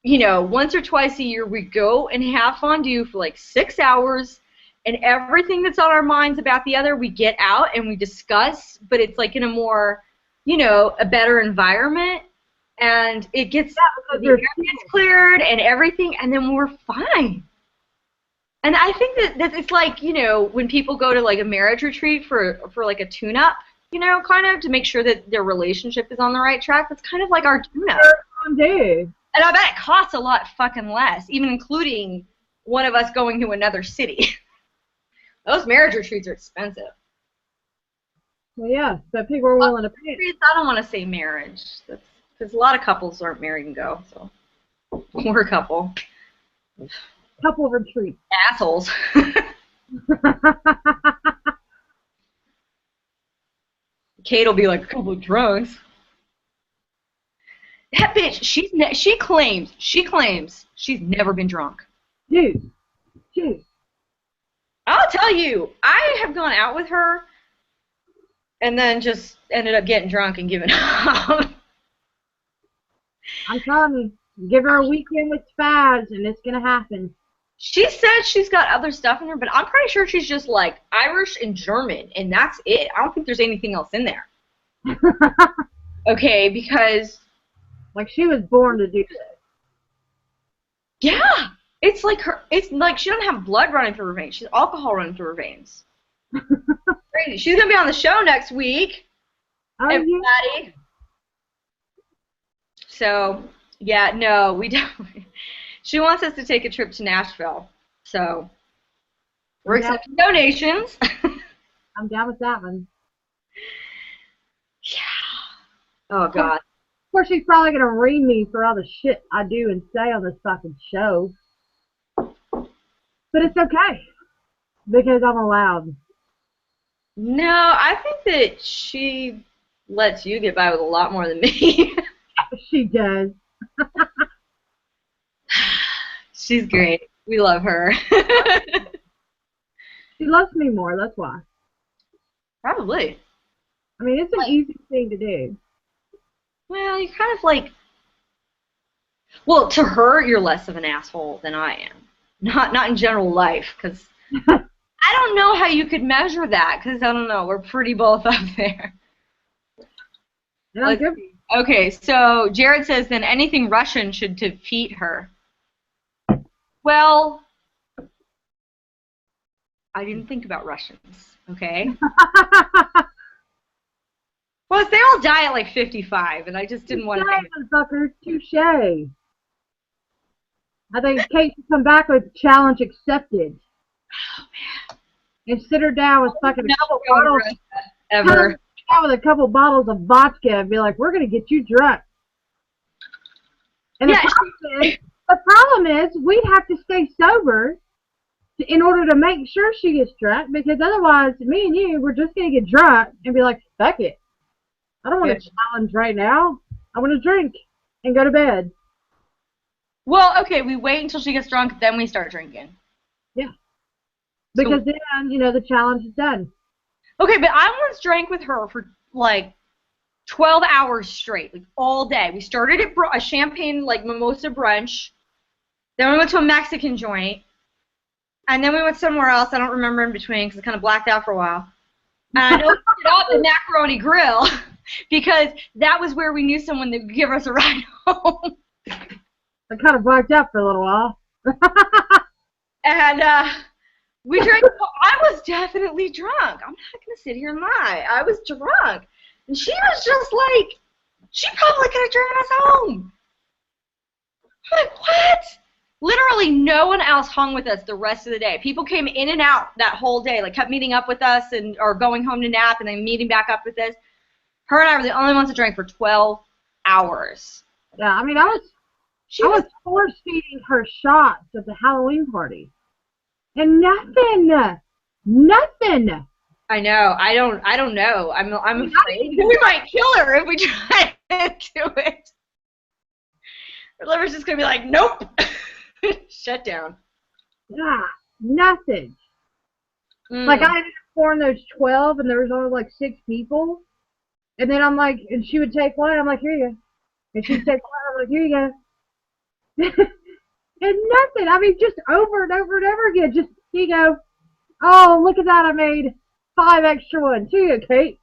you know, once or twice a year we go and have fondue for like 6 hours, and everything that's on our minds about the other we get out and we discuss, but it's like in a more, you know, a better environment, and it gets, the air gets cleared and everything, and then we're fine. And I think that it's like, you know, when people go to like a marriage retreat for like a tune-up, you know, kind of to make sure that their relationship is on the right track. That's kind of like our tune-up. And I bet it costs a lot fucking less, even including one of us going to another city. Those marriage retreats are expensive. Well, yeah, but people are willing to pay it. I don't want to say marriage, because a lot of couples aren't married and go. So we're a couple. Couple of retreats. Assholes. Kate will be like, a couple of drunks. That bitch, she claims she's never been drunk. Dude. I'll tell you, I have gone out with her and then just ended up getting drunk and giving up. I'm telling you, give her a weekend with Spaz'n and it's gonna happen. She said she's got other stuff in her, but I'm pretty sure she's just like Irish and German, and that's it. I don't think there's anything else in there. Okay, because like she was born to do this. Yeah, it's like she doesn't have blood running through her veins. She's alcohol running through her veins. Crazy. She's gonna be on the show next week. Oh, everybody. Yeah. So yeah, no, we don't. She wants us to take a trip to Nashville, so we're accepting donations. I'm down with that one. Yeah. Oh, God. Of course, she's probably going to ream me for all the shit I do and say on this fucking show. But it's okay, because I'm allowed. No, I think that she lets you get by with a lot more than me. She does. She's great. We love her. She loves me more, that's why. Probably. I mean, it's an easy thing to do. Well, you're kind of like... Well, to her, you're less of an asshole than I am. Not in general life, because I don't know how you could measure that, because I don't know. We're pretty both up there. Okay, so Jared says, then anything Russian should defeat her. Well, I didn't think about Russians, okay? Well, they all die at like 55, and I just didn't want to... Motherfuckers, touche. I think Kate should come back with challenge accepted. Oh, man. And sit her down with fucking a couple bottles. Ever. Down with a couple bottles of vodka and be like, we're going to get you drunk. And the problem is, we'd have to stay sober in order to make sure she gets drunk, because otherwise, me and you, we're just going to get drunk and be like, fuck it. I don't want to challenge right now. I want to drink and go to bed. Well, okay, we wait until she gets drunk, then we start drinking. Yeah. Because then, you know, the challenge is done. Okay, but I once drank with her for like 12 hours straight, like all day. We started at a champagne, like mimosa brunch. Then we went to a Mexican joint. And then we went somewhere else. I don't remember in between because I kind of blacked out for a while. And I know we ended up at Macaroni Grill because that was where we knew someone that would give us a ride home. I kind of blacked out for a little while. And we drank. I was definitely drunk. I'm not going to sit here and lie. I was drunk. And she was just like, she probably could have driven us home. I'm like, what? Literally no one else hung with us the rest of the day. People came in and out that whole day, like kept meeting up with us or going home to nap and then meeting back up with us. Her and I were the only ones that drank for 12 hours. Yeah, I mean, I was force-feeding her shots at the Halloween party. And nothing. I know. I don't know. I'm afraid we might kill her if we try to do it. Her liver's just gonna be like, nope. Shut down. Yeah, nothing. Like, I ended up pouring those 12, and there was only like 6 people. And then I'm like, and she would take one, I'm like, here you go. And she'd take one, I'm like, here you go. And nothing. I mean, just over and over and over again. Just, here you go. Oh, look at that. I made 5 extra ones. Here you go, Kate.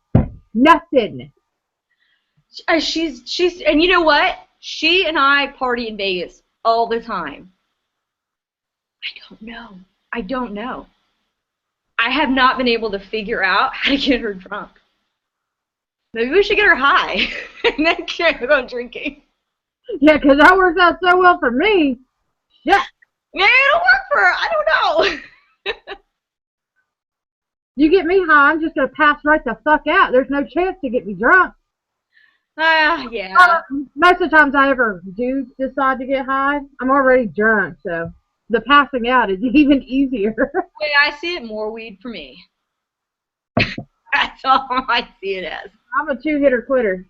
Nothing. She's, and you know what? She and I party in Vegas all the time. I don't know. I have not been able to figure out how to get her drunk. Maybe we should get her high and then go drinking. Yeah, because that works out so well for me. Yeah. Maybe it'll work for her. I don't know. You get me high, I'm just going to pass right the fuck out. There's no chance to get me drunk. Yeah. Most of the times I ever do decide to get high, I'm already drunk, so the passing out is even easier. Wait, I see it more weed for me. That's all I see it as. I'm a 2-hitter quitter.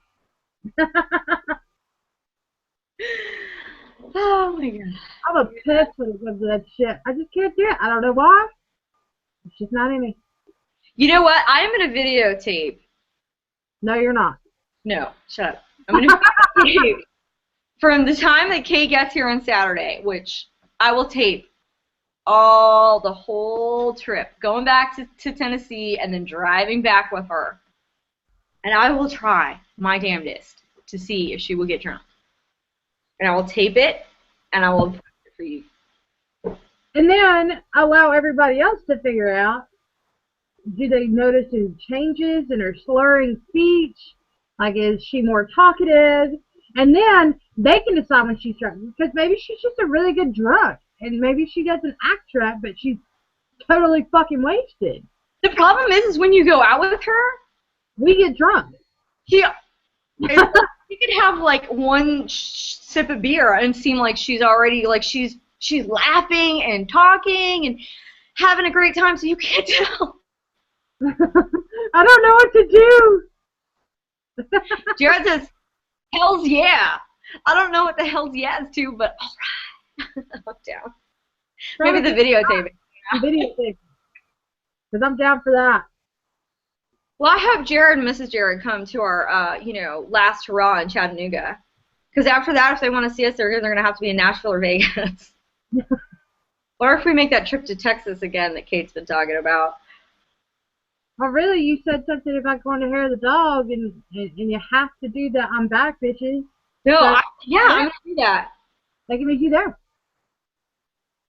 Oh my god. I'm a piss when it comes to that shit. I just can't do it. I don't know why. It's just not in me. You know what? I am going to videotape. No, you're not. No, shut up. I'm going to videotape from the time that Kate gets here on Saturday, which I will tape the whole trip, going back to Tennessee and then driving back with her. And I will try my damnedest to see if she will get drunk. And I will tape it, and I will post it for you. And then allow everybody else to figure out, do they notice any changes in her slurring speech? Like, is she more talkative? And then they can decide when she's drunk. Because maybe she's just a really good drunk. And maybe she doesn't act drunk, but she's totally fucking wasted. The problem is when you go out with her, we get drunk. Yeah. You could have like one sip of beer and seem like she's already like she's laughing and talking and having a great time, so you can't tell. I don't know what to do. Jared says, "Hell's yeah." I don't know what the hell's yeah is to, but all right. I'm down. Maybe the videotaping. Videotaping. Because I'm down for that. Well, I hope Jared and Mrs. Jared come to our, last hurrah in Chattanooga. Because after that, if they want to see us, they're going to have to be in Nashville or Vegas. Or if we make that trip to Texas again that Kate's been talking about. Well, really, you said something about going to Hair the Dog, and you have to do that. I'm back, bitches. No, So, I'm going to do that. They can meet you there.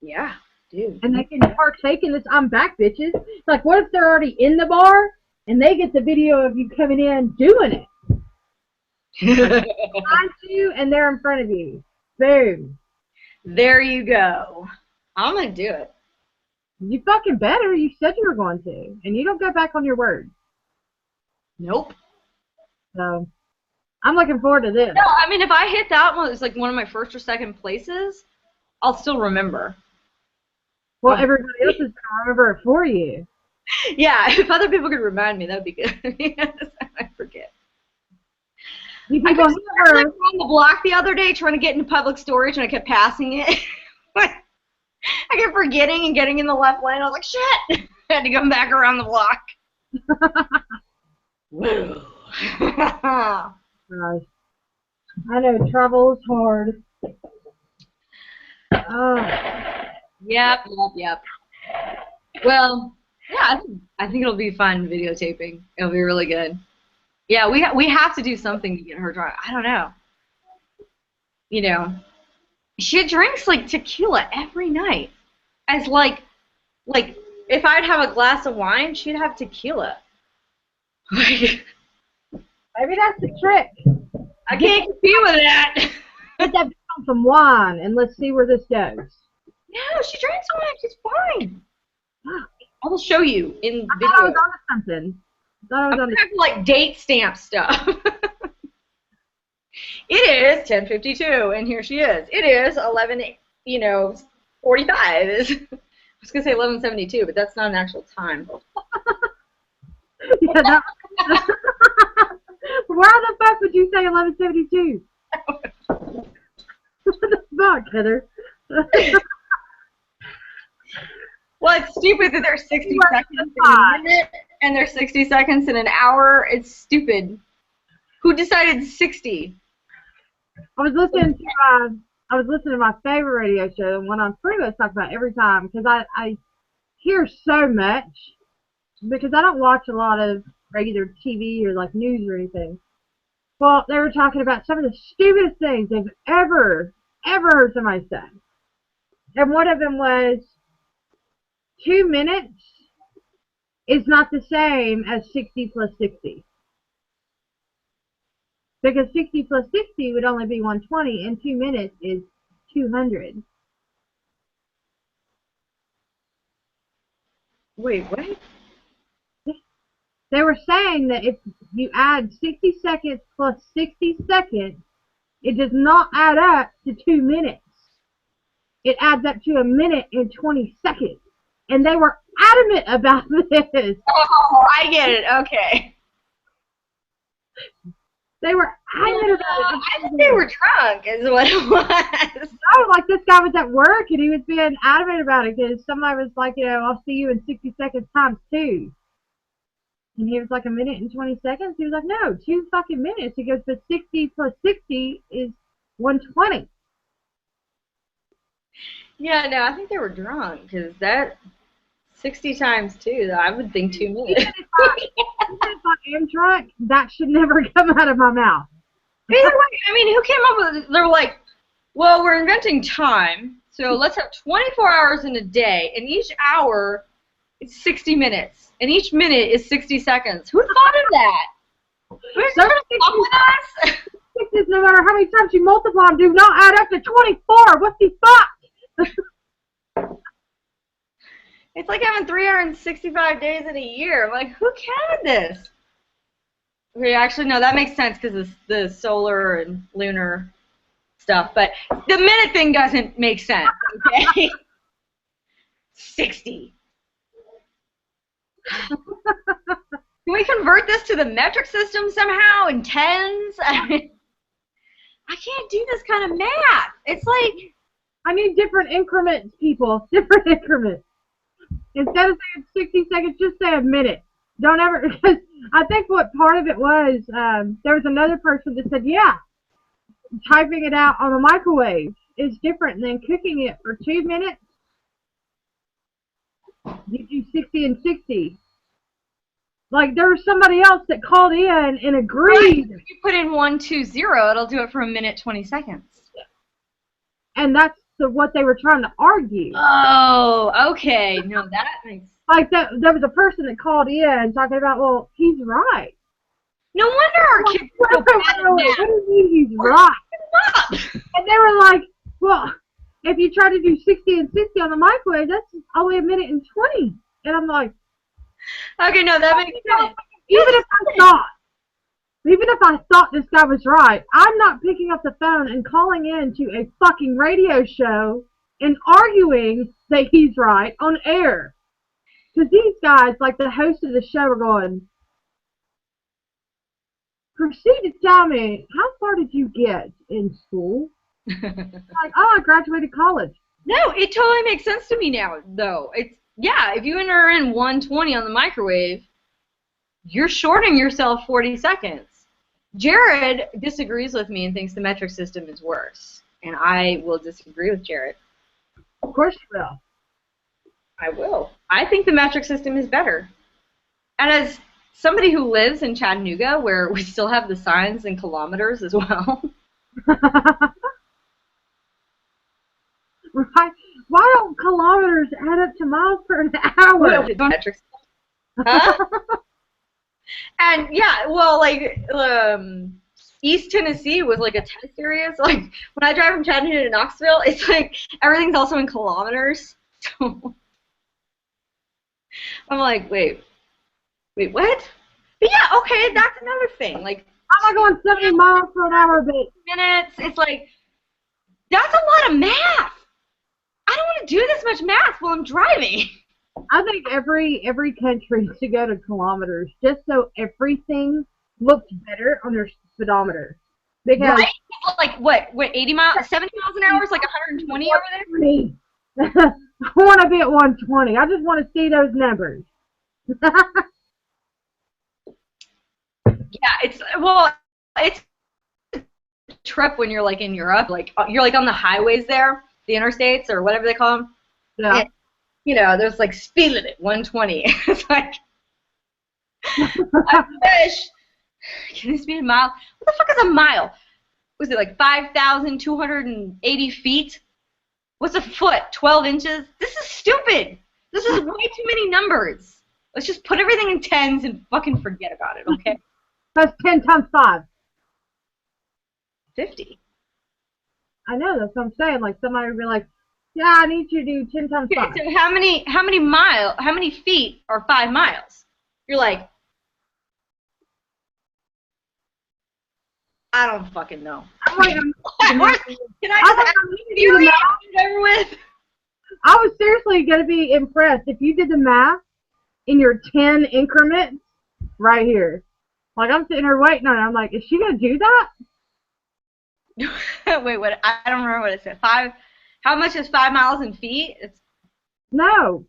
Yeah, dude. And they can partake in this I'm back, bitches. Like, what if they're already in the bar? And they get the video of you coming in doing it. Behind you, and they're in front of you. Boom. There you go. I'm going to do it. You fucking better. You said you were going to. And you don't go back on your word. Nope. So, I'm looking forward to this. No, I mean, if I hit that one, it's like one of my first or second places, I'll still remember. Well, everybody else is going to remember it for you. Yeah, if other people could remind me, that would be good. I forget. I was on the block the other day trying to get into public storage, and I kept passing it. I kept forgetting and getting in the left lane. I was like, shit! I had to come back around the block. Whoa. Gosh. I know travel is hard. Yep. Well, yeah, I think it'll be fun videotaping. It'll be really good. Yeah, we have to do something to get her drunk. I don't know. You know, she drinks like tequila every night. As like if I'd have a glass of wine, she'd have tequila. Maybe that's the trick. I can't compete with that. Get that down some wine and let's see where this goes. No, she drinks wine. She's fine. I will show you in I video. thought I was onto something. I'm gonna have to like date stamp stuff. It is 10:52, and here she is. It is 11, 45. I was gonna say 11:72, but that's not an actual time. Yeah, why the fuck would you say 11:72? What the fuck, Heather? Well, it's stupid that there's 60 seconds in a minute and there's 60 seconds in an hour. It's stupid. Who decided 60? I was listening to my favorite radio show, and one I'm pretty much talk about every time because I hear so much because I don't watch a lot of regular TV or like news or anything. Well, they were talking about some of the stupidest things they've ever heard somebody say, and one of them was 2 minutes is not the same as 60 plus 60. Because 60 plus 60 would only be 120, and 2 minutes is 200. Wait, what? They were saying that if you add 60 seconds plus 60 seconds, it does not add up to 2 minutes. It adds up to 1 minute and 20 seconds. And they were adamant about this. Oh, I get it. Okay. They were adamant about it. I think they were drunk is what it was. No, like this guy was at work and he was being adamant about it because somebody was like, I'll see you in 60 seconds times 2. And he was like 1 minute and 20 seconds. He was like, no, 2 fucking minutes. He goes, but 60 plus 60 is 120. Yeah, no, I think they were drunk because that 60 times 2, I would think 2 minutes. Even if I am drunk, that should never come out of my mouth. Either way, I mean, who came up with it? They're like, well, we're inventing time, so let's have 24 hours in a day, and each hour is 60 minutes, and each minute is 60 seconds. Who thought of that? Who's going to come up with us? No matter how many times you multiply them, do not add up to 24. What the fuck? It's like having 365 days in a year. I'm like, who counted this? Okay, actually, no, that makes sense because of the solar and lunar stuff. But the minute thing doesn't make sense, okay? 60. Can we convert this to the metric system somehow in tens? I can't do this kind of math. It's like... I need different increments, people. Different increments. Instead of saying 60 seconds, just say a minute. Don't ever, because I think what part of it was, there was another person that said, yeah, typing it out on a microwave is different than cooking it for 2 minutes. You do 60 and 60. Like, there was somebody else that called in and agreed. Right. If you put in 120, it'll do it for 1 minute, 20 seconds. And that's what they were trying to argue. Oh, okay. No, that makes... Like, there was a person that called in talking about, well, he's right. No wonder our kids are so bad at math. What do you mean he's right? And they were like, well, if you try to do 60 and 60 on the microwave, that's only 1 minute and 20. And I'm like... Okay, no, that makes sense. Even if I thought this guy was right, I'm not picking up the phone and calling in to a fucking radio show and arguing that he's right on air. Because these guys, like the host of the show, are going, proceed to tell me, how far did you get in school? Like, oh, I graduated college. No, it totally makes sense to me now, though. Yeah, if you enter in 120 on the microwave, you're shorting yourself 40 seconds. Jared disagrees with me and thinks the metric system is worse. And I will disagree with Jared. Of course you will. I will. I think the metric system is better. And as somebody who lives in Chattanooga, where we still have the signs in kilometers as well. Right? Why don't kilometers add up to miles per hour? Metric system. Huh? And yeah, well, like, East Tennessee was like a test area. So, like, when I drive from Chattanooga to Knoxville, it's like everything's also in kilometers. So I'm like, wait, what? But yeah, okay, that's another thing. Like, I'm not going 70 miles per hour, but minutes. It's like, that's a lot of math. I don't want to do this much math while I'm driving. I think every country should go to kilometers just so everything looks better on their speedometer. Because right? Like what 80 miles, 70 miles an hour is like 120 over there? I want to be at 120. I just want to see those numbers. Yeah, it's a trip when you're like in Europe, like you're like on the highways there, the interstates or whatever they call them. Yeah. And, you know, there's like speed limit 120. It's like, I wish. Can this be a mile? What the fuck is a mile? Was it like 5,280 feet? What's a foot? 12 inches? This is stupid. This is way too many numbers. Let's just put everything in tens and fucking forget about it, okay? That's 10 times 5. 50. I know, that's what I'm saying. Like, somebody would be like, yeah, I need you to do 10 times 5. So how many feet are 5 miles? You're like, I don't fucking know. I'm like, Can I just ask you to get it over with? I was seriously going to be impressed if you did the math in your 10 increments right here. Like, I'm sitting here waiting on it. I'm like, is she going to do that? Wait, what? I don't remember what it said. How much is 5 miles in feet? It's No.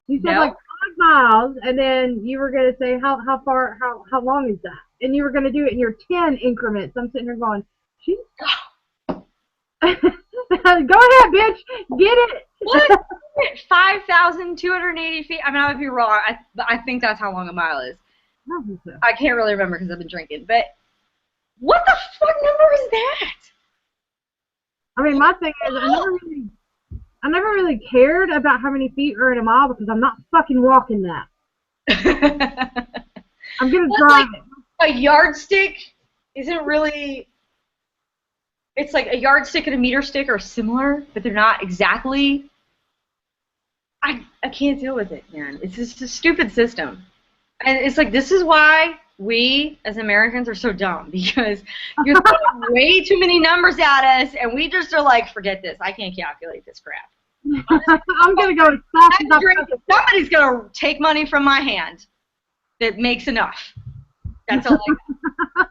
You said no? like 5 miles, and then you were going to say how long is that? And you were going to do it in your 10 increments. I'm sitting here going, she's... Go ahead, bitch. Get it. What? 5,280 feet? I mean, I would be wrong. I think that's how long a mile is. I can't really remember because I've been drinking. But what the fuck number is that? I mean, my thing is, I never really cared about how many feet are in a mile because I'm not fucking walking that. I'm gonna drive it. A yardstick isn't really. It's like a yardstick and a meter stick are similar, but they're not exactly. I can't deal with it, man. It's just a stupid system. And it's like, this is why we, as Americans, are so dumb, because you're throwing way too many numbers at us, and we just are like, forget this. I can't calculate this crap. I'm going to go as fast as I can. Somebody's going to take money from my hand that makes enough. That's all I got.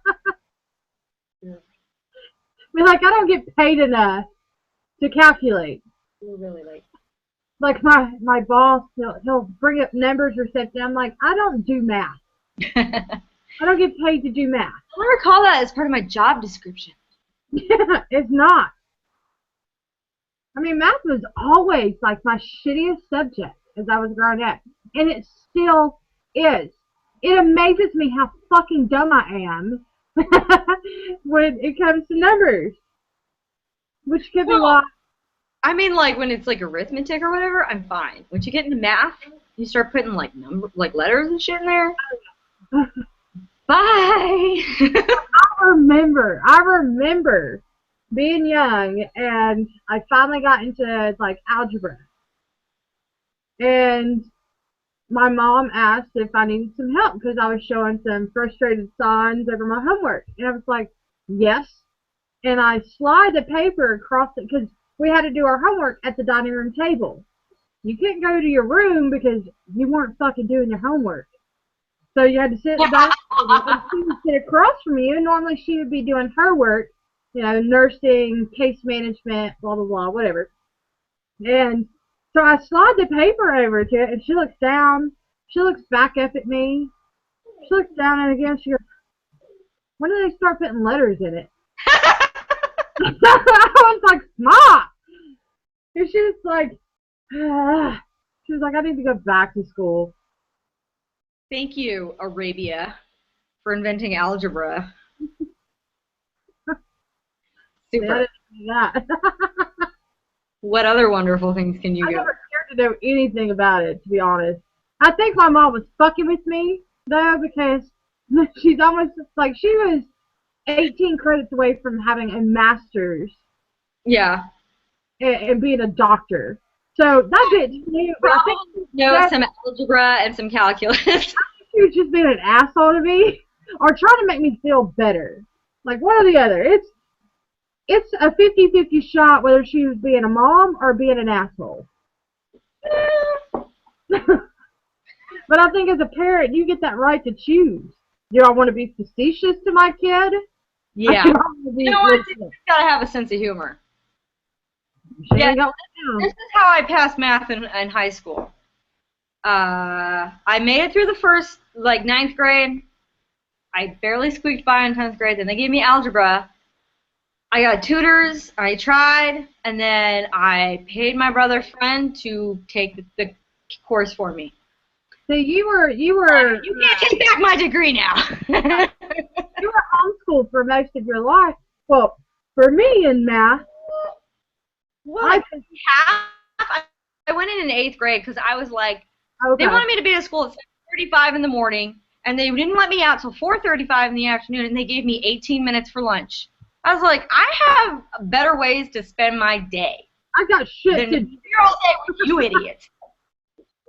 Be like, I don't get paid enough to calculate. We're really late. Like my boss, he'll bring up numbers or something. I'm like, I don't do math. I don't get paid to do math. I don't recall that as part of my job description. It's not. I mean, math was always like my shittiest subject as I was growing up, and it still is. It amazes me how fucking dumb I am when it comes to numbers, which could be why. I mean, like, when it's, like, arithmetic or whatever, I'm fine. Once you get into math, you start putting, like, letters and shit in there. Bye! I remember being young, and I finally got into, like, algebra. And my mom asked if I needed some help because I was showing some frustrated signs over my homework. And I was like, yes. And I slide the paper across it because we had to do our homework at the dining room table. You couldn't go to your room because you weren't fucking doing your homework. So you had to sit at the dining room, and she would sit across from you. Normally she would be doing her work, you know, nursing, case management, blah, blah, blah, whatever. And so I slide the paper over to it, and she looks down. She looks back up at me. She looks down, and again, she goes, when do they start putting letters in it? I was like, stop! And she was like, she was like, I need to go back to school. Thank you, Arabia, for inventing algebra. Super. Yeah. What other wonderful things can you I go? never cared to know anything about it, to be honest. I think my mom was fucking with me, though, because she's almost like, she was 18 credits away from having a master's. Yeah. And being a doctor. So that bitch knew. Probably know some algebra and some calculus. I think she was just being an asshole to me, or trying to make me feel better. Like one or the other. It's a 50-50 shot whether she was being a mom or being an asshole. But I think as a parent, you get that right to choose. Do I want to be facetious to my kid? Yeah. You know what? You gotta have a sense of humor. Yeah, this is how I passed math in high school. I made it through the first, like, 9th grade. I barely squeaked by in 10th grade. Then they gave me algebra. I got tutors. I tried. And then I paid my brother's friend to take the course for me. So you were. You can't take back my degree now. You were homeschooled for most of your life. Well, for me in math. Well, I went in 8th grade because I was like, they wanted me to be at school at 7:35 in the morning, and they didn't let me out till 4:35 in the afternoon, and they gave me 18 minutes for lunch. I was like, I have better ways to spend my day. I got shit to do all day with you idiots.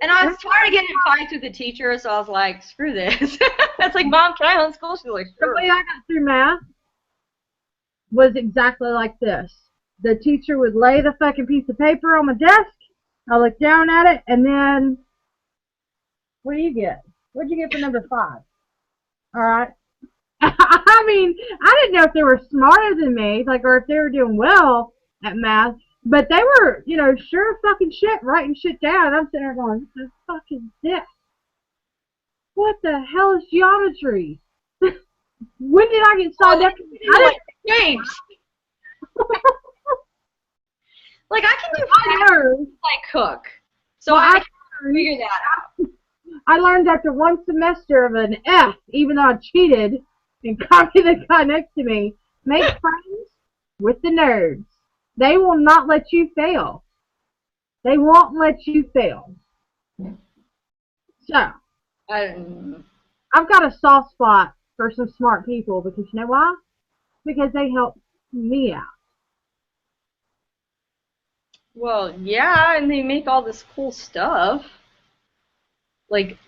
And I was tired of getting in fights with the teacher, so I was like, screw this. That's like, Mom, can I homeschool? She's like, sure. The way I got through math was exactly like this. The teacher would lay the fucking piece of paper on my desk. I look down at it, and then, what do you get? What'd you get for number 5? All right. I mean, I didn't know if they were smarter than me, like, or if they were doing well at math, but they were, you know, sure fucking shit, writing shit down. I'm sitting there going, what the fuck is this? What the hell is geometry? When did I get signed up? I didn't change. Like, I can do like cook, so well, I can figure that out. I learned after one semester of an F, even though I cheated and copied the guy next to me, make friends with the nerds. They will not let you fail. They won't let you fail. So, I've got a soft spot for some smart people because you know why? Because they help me out. Well, yeah, and they make all this cool stuff. Like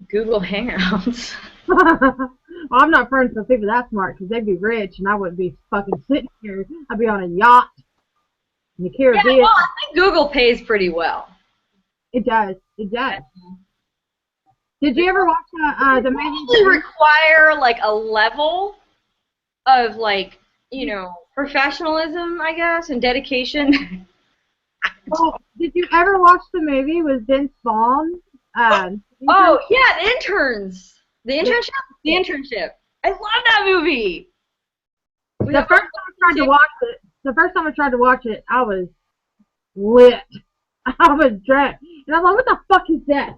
Google Hangouts. Well, I'm not friends with people that smart because they'd be rich and I wouldn't be fucking sitting here. I'd be on a yacht in the Caribbean. Well, I think Google pays pretty well. It does. It does. Did you ever watch the movie? They require like a level of like, you know, professionalism, I guess, and dedication. Well, did you ever watch the movie with Vince Vaughn? Oh yeah, the interns, the internship. I love that movie. The first time I tried to watch it, I was lit. I was drunk, and I'm like, "What the fuck is that?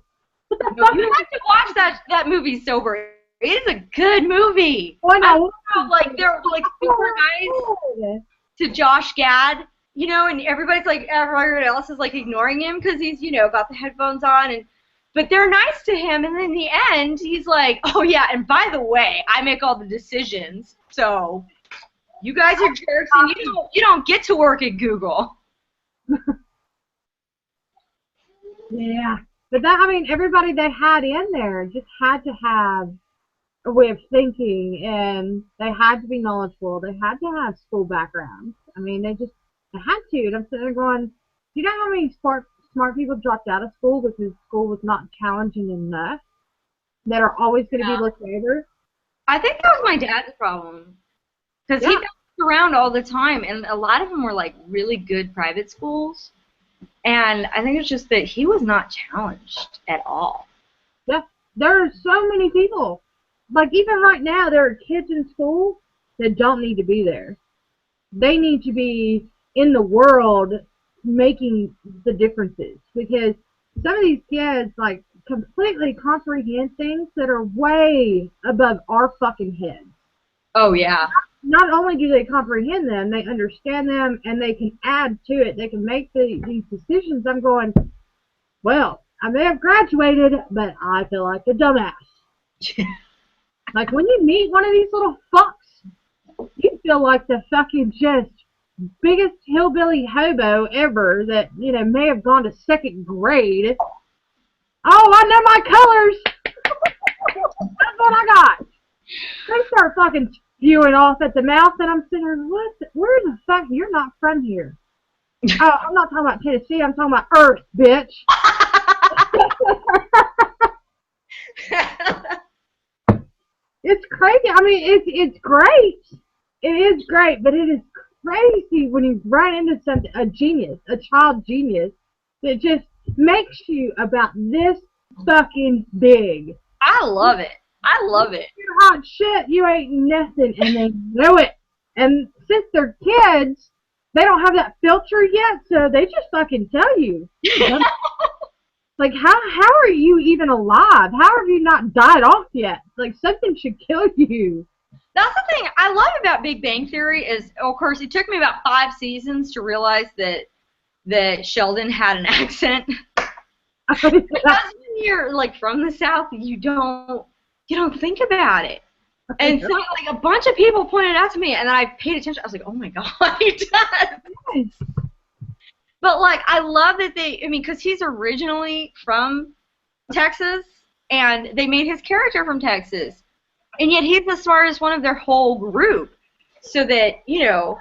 What the fuck?" You have to watch that movie sober. It's a good movie. Well, no, like they're like super nice to Josh Gad, you know, and everybody's like, everyone else is like ignoring him because he's, you know, got the headphones on, but they're nice to him, and in the end, he's like, oh yeah, and by the way, I make all the decisions, so you guys are jerks, and you don't get to work at Google. Yeah, but that, I mean, everybody they had in there just had to have a way of thinking, and they had to be knowledgeable. They had to have school backgrounds. I mean, they had to. And I'm sitting there going, do you know how many smart people dropped out of school because school was not challenging enough? That are always going to be looked over? I think that was my dad's problem. Because he bounced around all the time, and a lot of them were like really good private schools. And I think it's just that he was not challenged at all. Yeah, there are so many people. Like, even right now, there are kids in school that don't need to be there. They need to be in the world making the differences. Because some of these kids, like, completely comprehend things that are way above our fucking heads. Oh, yeah. Not only do they comprehend them, they understand them, and they can add to it. They can make these decisions. I'm going, well, I may have graduated, but I feel like a dumbass. Like, when you meet one of these little fucks, you feel like the fucking just biggest hillbilly hobo ever that, you know, may have gone to second grade. Oh, I know my colors! That's what I got! They start fucking spewing off at the mouth, and I'm sitting there, what? Where the fuck? You're not from here. Oh, I'm not talking about Tennessee, I'm talking about Earth, bitch. It's crazy. I mean, it's great. It is great, but it is crazy when you run into something, a genius, a child genius, that just makes you about this fucking big. I love it. I love it. You're hot shit. You ain't nothing, and they know it. And since they're kids, they don't have that filter yet, so they just fucking tell you. Like, how are you even alive? How have you not died off yet? Like, something should kill you. That's the thing I love about Big Bang Theory is, of course, it took me about 5 seasons to realize that Sheldon had an accent. Because when you're, like, from the South, you don't think about it. And so, like, a bunch of people pointed out to me, and then I paid attention. I was like, oh, my God, he does. But, like, I love that because he's originally from Texas, and they made his character from Texas. And yet he's the smartest one of their whole group. So that, you know,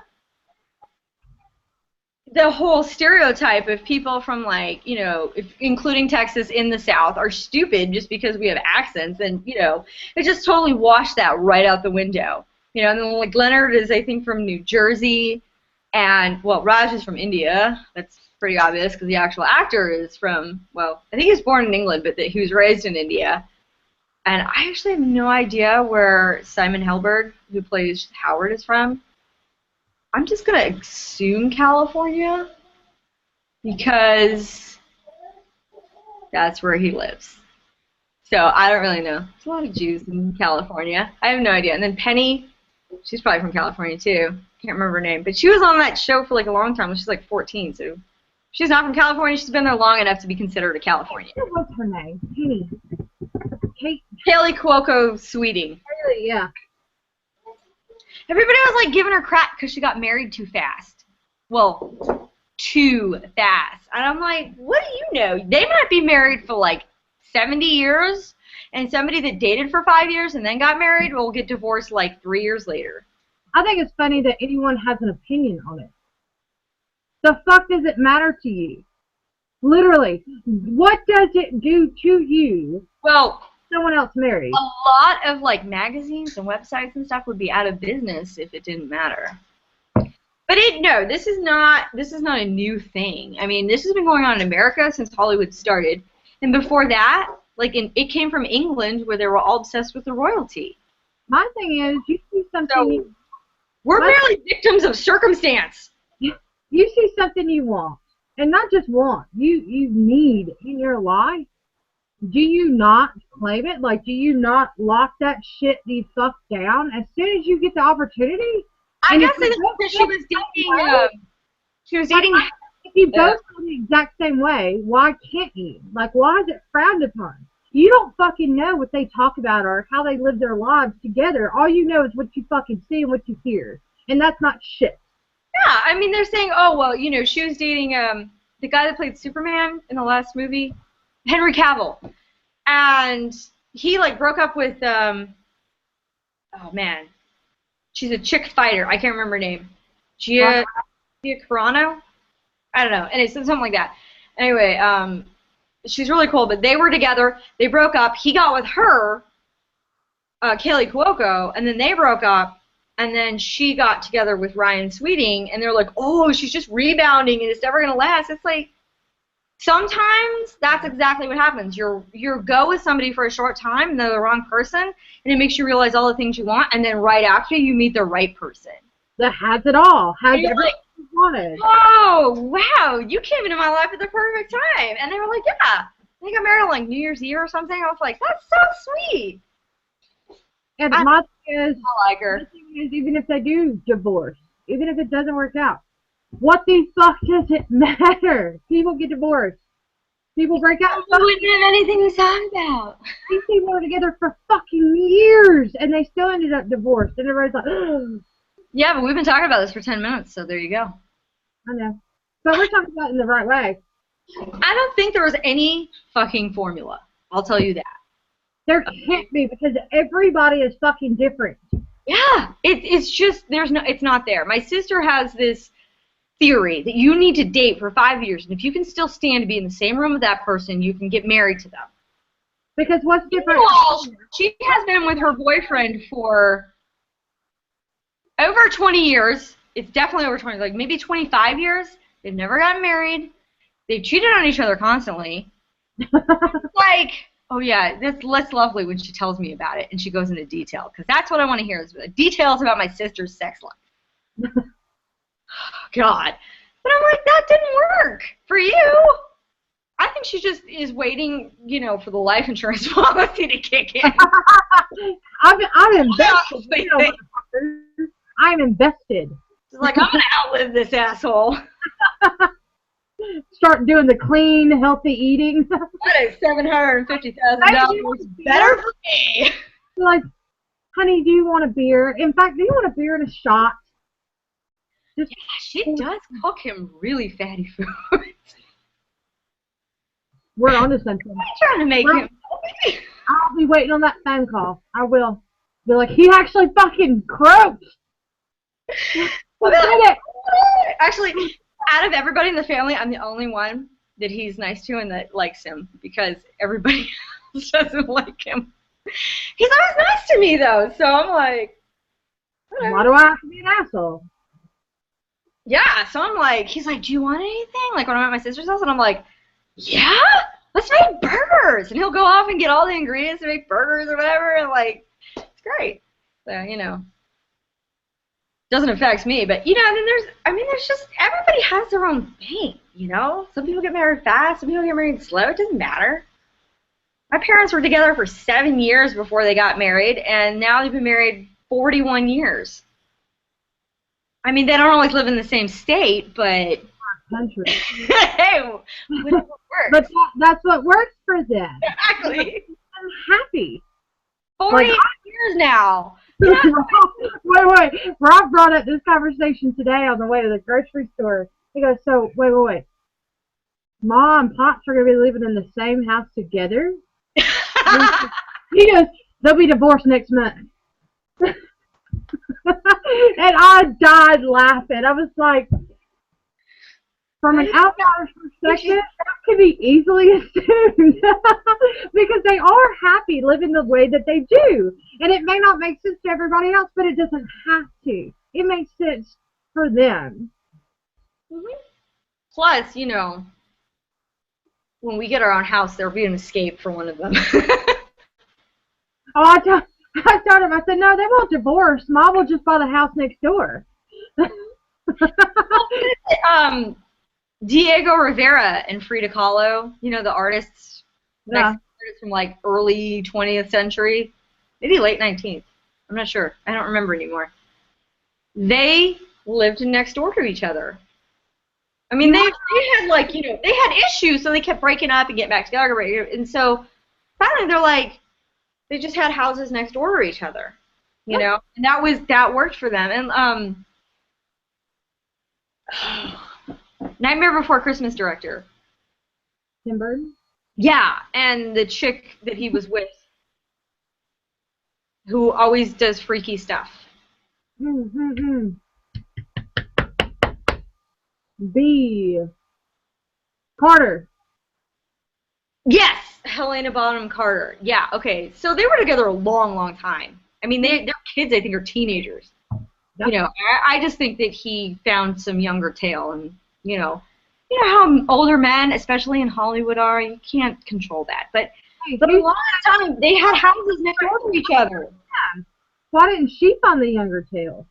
the whole stereotype of people from, like, you know, including Texas in the South are stupid just because we have accents. And, you know, it just totally washed that right out the window. You know, and then, like, Leonard is, I think, from New Jersey. And, well, Raj is from India. That's pretty obvious because the actual actor is from, well, I think he was born in England, but he was raised in India. And I actually have no idea where Simon Helberg, who plays Howard, is from. I'm just going to assume California because that's where he lives. So I don't really know. There's a lot of Jews in California. I have no idea. And then Penny, she's probably from California too. Can't remember her name, but she was on that show for like a long time when she's like 14, so she's not from California. She's been there long enough to be considered a Californian. What's her name? Penny. Kaylee Cuoco Sweeting. Really, yeah. Everybody was like giving her crap because she got married too fast. Well, too fast. And I'm like, what do you know? They might be married for like 70 years, and somebody that dated for 5 years and then got married will get divorced like 3 years later. I think it's funny that anyone has an opinion on it. The fuck does it matter to you? Literally, what does it do to you? Well, someone else married. A lot of like magazines and websites and stuff would be out of business if it didn't matter. But no, this is not a new thing. I mean, this has been going on in America since Hollywood started, and before that, like it came from England where they were all obsessed with the royalty. My thing is, you see something. So, we're merely victims of circumstance. You see something you want, and not just want, you need in your life. Do you not claim it? Like, do you not lock that shit the fuck down as soon as you get the opportunity? I guess it's because she was dating. If you both go the exact same way, why can't you? Like, why is it frowned upon? You don't fucking know what they talk about or how they live their lives together. All you know is what you fucking see and what you hear. And that's not shit. Yeah, I mean, they're saying, oh, well, you know, she was dating the guy that played Superman in the last movie, Henry Cavill. And he, like, broke up with, oh, man. She's a chick fighter. I can't remember her name. Gia Carano? I don't know. And it said something like that. Anyway, she's really cool, but they were together. They broke up. He got with her, Kaylee Cuoco, and then they broke up. and then she got together with Ryan Sweeting, and they're like, oh, she's just rebounding, and it's never going to last. It's like, sometimes that's exactly what happens. You go with somebody for a short time, and they're the wrong person, and it makes you realize all the things you want, and then right after, you meet the right person. That has it all. Has everything like, you wanted. Oh, wow, you came into my life at the perfect time. And they were like, yeah. They got married on like New Year's Eve or something. I was like, that's so sweet. And my thing is, I like her. Even if they do divorce, even if it doesn't work out, what the fuck does it matter? People get divorced. People break up. We wouldn't have anything to talk about. These people were together for fucking years, and they still ended up divorced. And everybody's like, ugh. Yeah, but we've been talking about this for 10 minutes, so there you go. I know. But we're talking about it in the right way. I don't think there was any fucking formula. I'll tell you that. There can't be, because everybody is fucking different. Yeah, it's just, it's not there. My sister has this theory that you need to date for 5 years, and if you can still stand to be in the same room with that person, you can get married to them. Because what's different? Well, she has been with her boyfriend for over 20 years. It's definitely over 20, like maybe 25 years. They've never gotten married. They've cheated on each other constantly. Like, oh yeah, that's less lovely when she tells me about it and she goes into detail, because that's what I want to hear, is details about my sister's sex life. God. But I'm like, that didn't work for you. I think she just is waiting, for the life insurance policy to kick in. I'm invested. I'm invested. She's like, I'm going to outlive this asshole. Start doing the clean, healthy eating. That is $750,000 better for me. Like, honey, do you want a beer? In fact, do you want a beer and a shot? Yeah, she does cook him really fatty food. We're on to something. I'm trying to make him. I'll be waiting on that phone call. I will. Be like, he actually fucking croaked. Actually, out of everybody in the family, I'm the only one that he's nice to and that likes him, because everybody else doesn't like him. He's always nice to me, though, so I'm like, why do I have to be an asshole? Yeah, so I'm like, he's like, do you want anything? Like, when I'm at my sister's house, and I'm like, yeah, let's make burgers. And he'll go off and get all the ingredients to make burgers or whatever, and like, it's great. So, doesn't affect me, but, and then there's just, everybody has their own thing, Some people get married fast, some people get married slow, it doesn't matter. My parents were together for 7 years before they got married, and now they've been married 41 years. I mean, they don't always live in the same state, but... Country. Hey, works. But that's what works for them. Exactly. I'm happy. 40 years now. Wait. Rob brought up this conversation today on the way to the grocery store. He goes, so, wait. Mom and Pops are going to be living in the same house together? He goes, they'll be divorced next month. And I died laughing. I was like, from an outsider's perspective, that could be easily assumed. Because they are happy living the way that they do. And it may not make sense to everybody else, but it doesn't have to. It makes sense for them. Mm-hmm. Plus, when we get our own house, there'll be an escape for one of them. I told him, I said, no, they won't divorce. Mom will just buy the house next door. Diego Rivera and Frida Kahlo, the artists, Yeah. from like early 20th century, maybe late 19th. I'm not sure. I don't remember anymore. They lived next door to each other. I mean, they had like, they had issues, so they kept breaking up and getting back together. And so finally they're like, they just had houses next door to each other, and that worked for them. And Nightmare Before Christmas director. Tim Burton? Yeah, and the chick that he was with, who always does freaky stuff. B. Carter. Yes, Helena Bonham Carter. Yeah, okay. So they were together a long, long time. I mean, their kids, I think, are teenagers. You know, I just think that he found some younger tail, and you know how older men, especially in Hollywood, are. You can't control that, but a lot of the time they had houses next door to each other. Yeah. Why didn't she find the younger tail?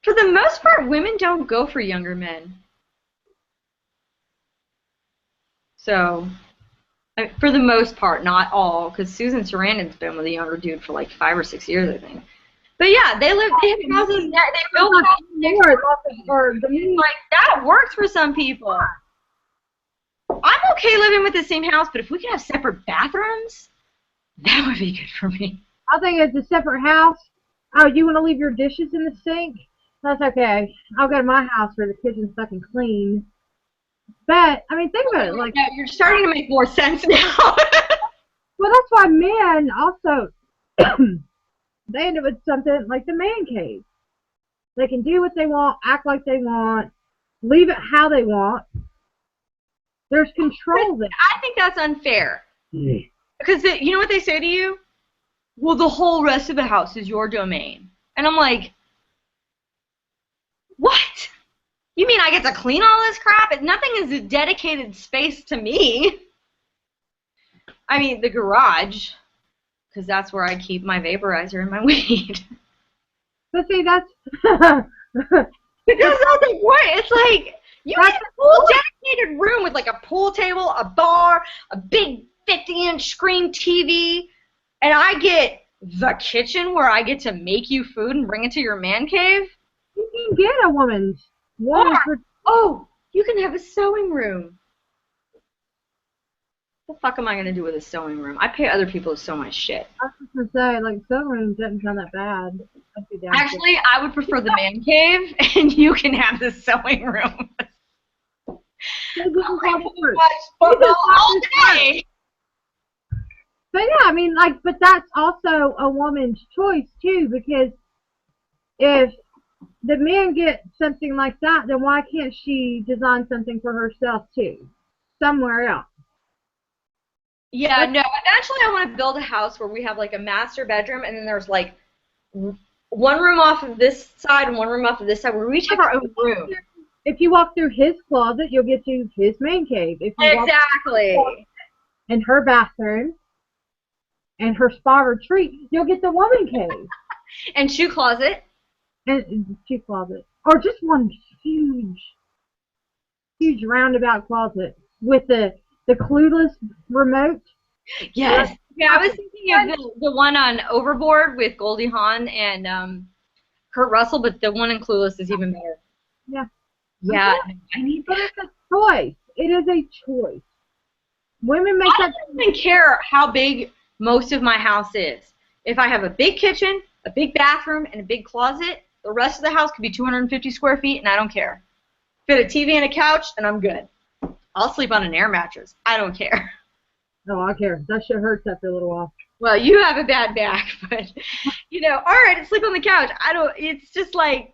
For the most part, women don't go for younger men. So, for the most part, not all, because Susan Sarandon's been with a younger dude for like 5 or 6 years, I think. But yeah, they have houses. They built houses next door. Like that works for some people. I'm okay living with the same house, but if we could have separate bathrooms, that would be good for me. I think it's a separate house. Oh, you want to leave your dishes in the sink? That's okay. I'll go to my house where the kitchen's fucking clean. But, I mean, think about it. Like, yeah, you're starting to make more sense now. Well, that's why men also, they end up with something like the man cave. They can do what they want, act like they want, leave it how they want. There's control there. I think that's unfair. Because you know what they say to you? Well, the whole rest of the house is your domain. And I'm like, what? You mean I get to clean all this crap? Nothing is a dedicated space to me. I mean, the garage, because that's where I keep my vaporizer and my weed. But see, that's... Because that's the point. It's like, you get a full dedicated room with like a pool table, a bar, a big 50-inch screen TV, and I get the kitchen where I get to make you food and bring it to your man cave? You can get a woman's. Oh, you can have a sewing room. What the fuck am I going to do with a sewing room? I pay other people to sew my shit. I was just going to say, like, sewing room doesn't sound that bad. Actually, I would prefer the man cave, and you can have the sewing room. All day. But yeah, I mean, like, but that's also a woman's choice too, because if the men get something like that, then why can't she design something for herself too, somewhere else? Yeah, no. Eventually, I want to build a house where we have like a master bedroom, and then there's like one room off of this side and one room off of this side, where we each have our own room. If you walk through his closet, you'll get to his man cave. If you exactly. Walk in her bathroom and her spa retreat, you'll get the woman cave. And shoe closet. And shoe closet. Or just one huge roundabout closet with the clueless remote. Yes. Yeah, I was thinking of the one on Overboard with Goldie Hawn and Kurt Russell, but the one in Clueless is even better. Yeah. Yeah. But it's a choice. It is a choice. Women make that. I don't even care how big most of my house is. If I have a big kitchen, a big bathroom, and a big closet, the rest of the house could be 250 square feet, and I don't care. Fit a TV and a couch, and I'm good. I'll sleep on an air mattress. I don't care. No, I care. That shit hurts after a little while. Well, you have a bad back, but, all right, sleep on the couch. It's just like,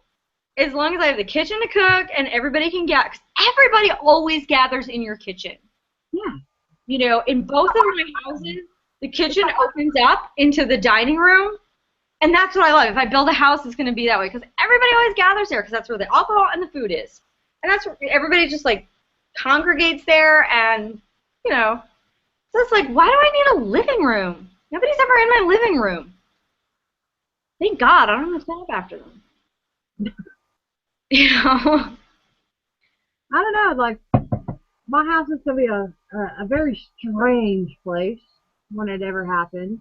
as long as I have the kitchen to cook and everybody can get, because everybody always gathers in your kitchen. Yeah. In both of my houses, the kitchen opens up into the dining room, and that's what I love. If I build a house, it's going to be that way, because everybody always gathers there, because that's where the alcohol and the food is. And that's where everybody just, like, congregates there, and, so it's like, why do I need a living room? Nobody's ever in my living room. Thank God, I don't have to clean up after them. I don't know, like, my house is going to be a very strange place when it ever happens.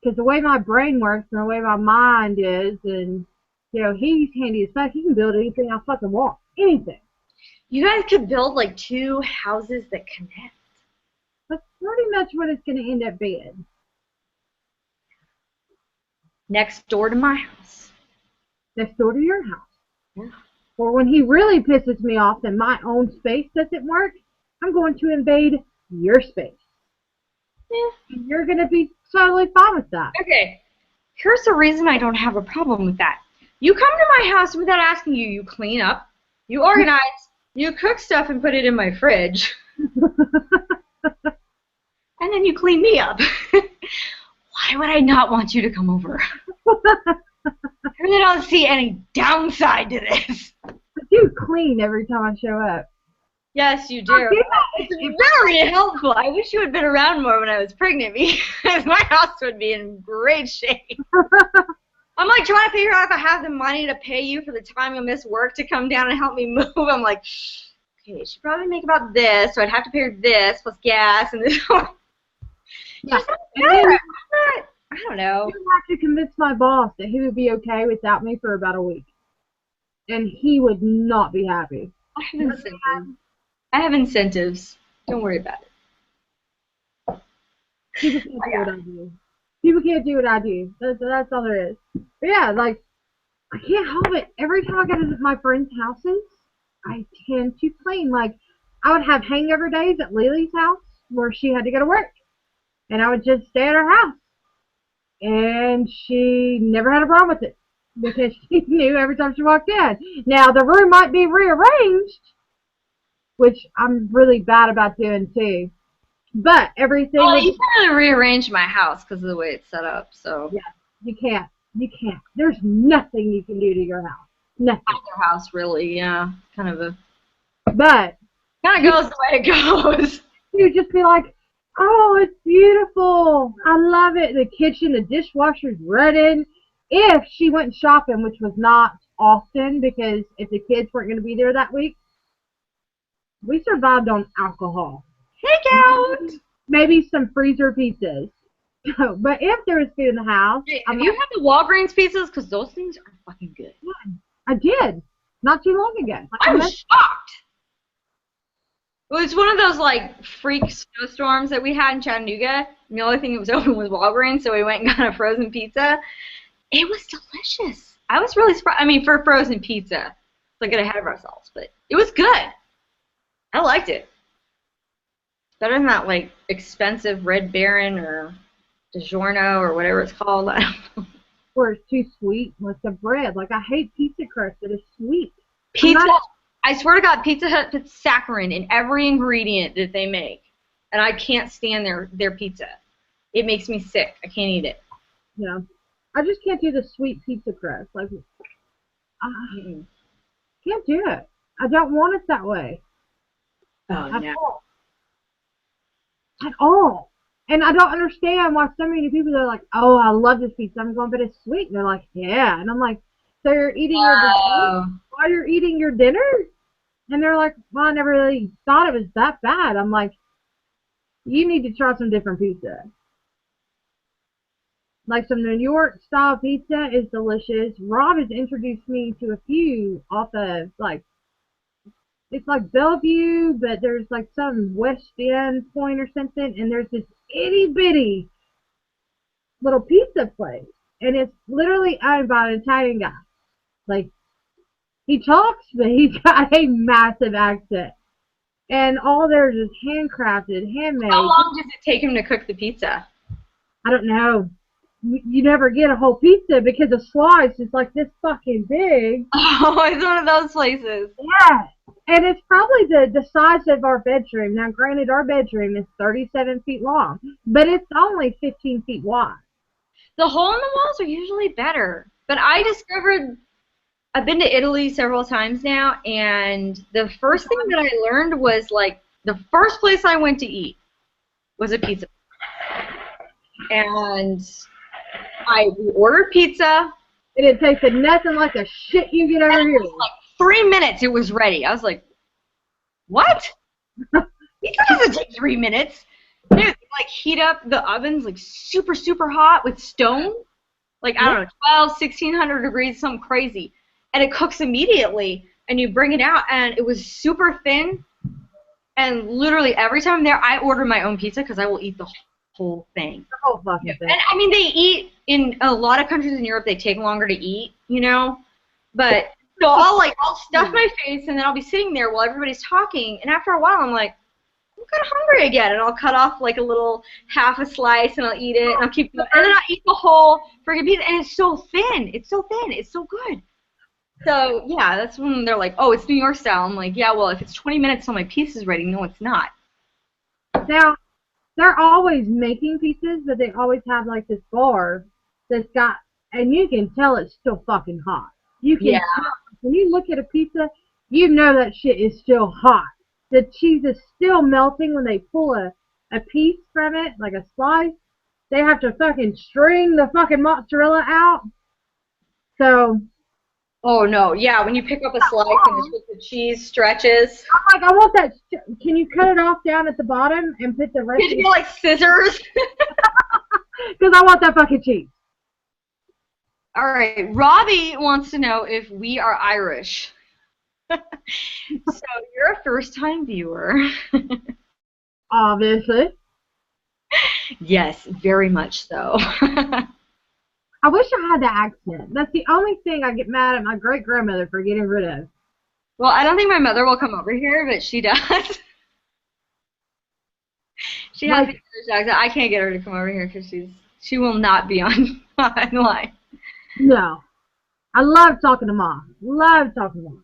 Because the way my brain works and the way my mind is, and, he's handy as fuck. He can build anything I fucking want. Anything. You guys could build, like, 2 houses that connect. That's pretty much what it's going to end up being. Next door to my house. Next door to your house. Yeah. Or when he really pisses me off and my own space doesn't work, I'm going to invade your space. Yeah. And you're going to be totally fine with that. Okay. Here's the reason I don't have a problem with that. You come to my house without asking you. You clean up. You organize. You cook stuff and put it in my fridge. And then you clean me up. Why would I not want you to come over? I really don't see any downside to this. But you clean every time I show up. Yes, you do. It's very helpful. I wish you had been around more when I was pregnant because my house would be in great shape. I'm like trying to figure out if I have the money to pay you for the time you'll miss work to come down and help me move. I'm like, okay, she'd probably make about this, so I'd have to pay her this plus gas and this. Yeah. I don't know. I have to convince my boss that he would be okay without me for about a week. And he would not be happy. I have incentives. Don't worry about it. People can't do what I do. People can't do what I do. That's all there is. But yeah, like, I can't help it. Every time I go to my friends' houses, I tend to clean. Like, I would have hangover days at Lily's house where she had to go to work. And I would just stay at her house. And she never had a problem with it because she knew every time she walked in. Now, the room might be rearranged, which I'm really bad about doing too. But everything. Well, you can't really rearrange my house because of the way it's set up. So yeah, you can't. You can't. There's nothing you can do to your house. Nothing. Not your house, really. Yeah, kind of a. But kind of goes the way it goes. You just be like, oh, it's beautiful. I love it. The kitchen, the dishwasher's running. If she went shopping, which was not often because if the kids weren't going to be there that week, we survived on alcohol. Takeout. Maybe some freezer pizzas. But if there was food in the house. Hey, have you had the Walgreens pizzas? Because those things are fucking good. Yeah, I did. Not too long ago. Like I was shocked. It was one of those, like, freak snowstorms that we had in Chattanooga. And the only thing that was open was Walgreens, so we went and got a frozen pizza. It was delicious. I was really surprised. I mean, for frozen pizza. Let's get ahead of ourselves. But it was good. I liked it. Better than that, like, expensive Red Baron or DiGiorno or whatever it's called. I don't know. Or it's too sweet with the bread. Like, I hate pizza crust that is sweet. Pizza, I swear to God, Pizza Hut puts saccharin in every ingredient that they make. And I can't stand their pizza. It makes me sick. I can't eat it. Yeah. I just can't do the sweet pizza crust. Like, can't do it. I don't want it that way. Oh, at no. all. At all. And I don't understand why so many people are like, oh, I love this pizza. I'm going, but it's sweet. And they're like, yeah. And I'm like, so you're eating your dessert while you're eating your dinner? And they're like, well, I never really thought it was that bad. I'm like, you need to try some different pizza. Like some New York style pizza is delicious. Rob has introduced me to a few off of, like, it's like Bellevue, but there's like some West End point or something, and there's this itty bitty little pizza place, and it's literally owned by an Italian guy. Like, he talks, but he's got a massive accent, and all theirs is handcrafted, handmade. How long does it take him to cook the pizza? I don't know. You never get a whole pizza because a slice is like this fucking big. Oh, it's one of those places. Yeah. And it's probably the size of our bedroom. Now, granted, our bedroom is 37 feet long, but it's only 15 feet wide. The hole in the walls are usually better. But I discovered, I've been to Italy several times now, and the first thing that I learned was, like, the first place I went to eat was a pizza. And we ordered pizza. And it tasted nothing like the shit you get over here. Like 3 minutes, it was ready. I was like, what? Pizza doesn't take 3 minutes. Dude, like, heat up the ovens, like, super, super hot with stone. Like, I don't know, 1,600 degrees, something crazy. And it cooks immediately. And you bring it out, and it was super thin. And literally every time I'm there, I order my own pizza because I will eat the whole thing. The whole fucking thing. And, I mean, they eat, in a lot of countries in Europe, they take longer to eat, you know? But, so I'll stuff my face, and then I'll be sitting there while everybody's talking, and after a while, I'm like, I'm kind of hungry again, and I'll cut off, like, a little half a slice, and I'll eat it, and I'll keep going, and then I'll eat the whole friggin' pizza, and it's so thin. It's so thin. It's so good. So, yeah, that's when they're like, oh, it's New York style. I'm like, yeah, well, if it's 20 minutes till my pizza's ready, no, it's not. Now, they're always making pizzas, but they always have, like, this bar that's got and you can tell it's still fucking hot. You can Yeah. tell when you look at a pizza, you know that shit is still hot. The cheese is still melting when they pull a piece from it, like a slice. They have to fucking string the fucking mozzarella out. So Oh no, yeah, when you pick up a slice and it's with the cheese stretches. I'm like, I want that. Can you cut it off down at the bottom and put the rest? You feel like scissors. Because I want that fucking cheese. All right, Robbie wants to know if we are Irish. So you're a first-time viewer. Obviously. Yes, very much so. I wish I had the accent. That's the only thing I get mad at my great grandmother for getting rid of. Well, I don't think my mother will come over here, but she does. She has the Irish accent. I can't get her to come over here because she will not be online. No. I love talking to Mom. Love talking to Mom.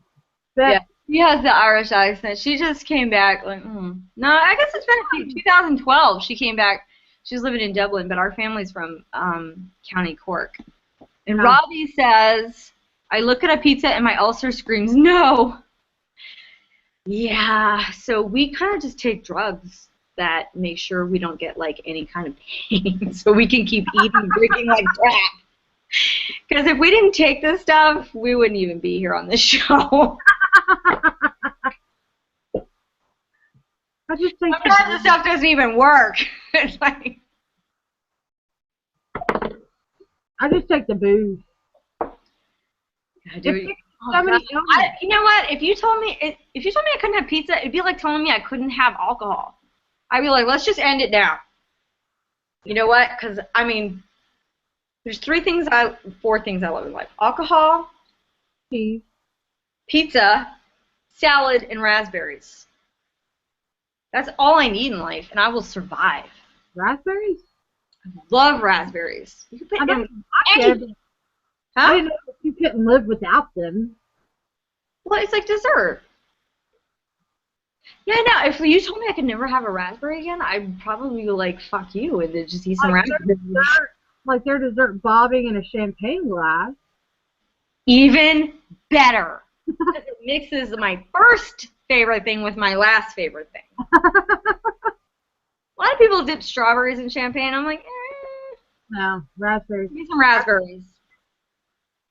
But Yeah, she has the Irish accent. She just came back like, No, I guess it's been 2012. She came back. She was living in Dublin, but our family's from County Cork. And Robbie says, I look at a pizza and my ulcer screams, no. Yeah, so we kind of just take drugs that make sure we don't get like any kind of pain so we can keep eating and drinking like crap. Because if we didn't take this stuff, we wouldn't even be here on this show. I just think sometimes the stuff doesn't even work. It's like I just take the booze. You know what? If you told me I couldn't have pizza, it'd be like telling me I couldn't have alcohol. I'd be like, let's just end it now. You know what? Because I mean, there's four things I love in life: alcohol, cheese, pizza, salad, and raspberries. That's all I need in life, and I will survive. Raspberries? I love raspberries. You can put them anything. I didn't know if you couldn't live without them. Well, it's like dessert. Yeah, no, if you told me I could never have a raspberry again, I'd probably be like, fuck you, and then just eat some raspberries. Like their dessert bobbing in a champagne glass. Even better. Because it mixes my first favorite thing with my last favorite thing. A lot of people dip strawberries in champagne. I'm like, No, raspberries. Give me some raspberries.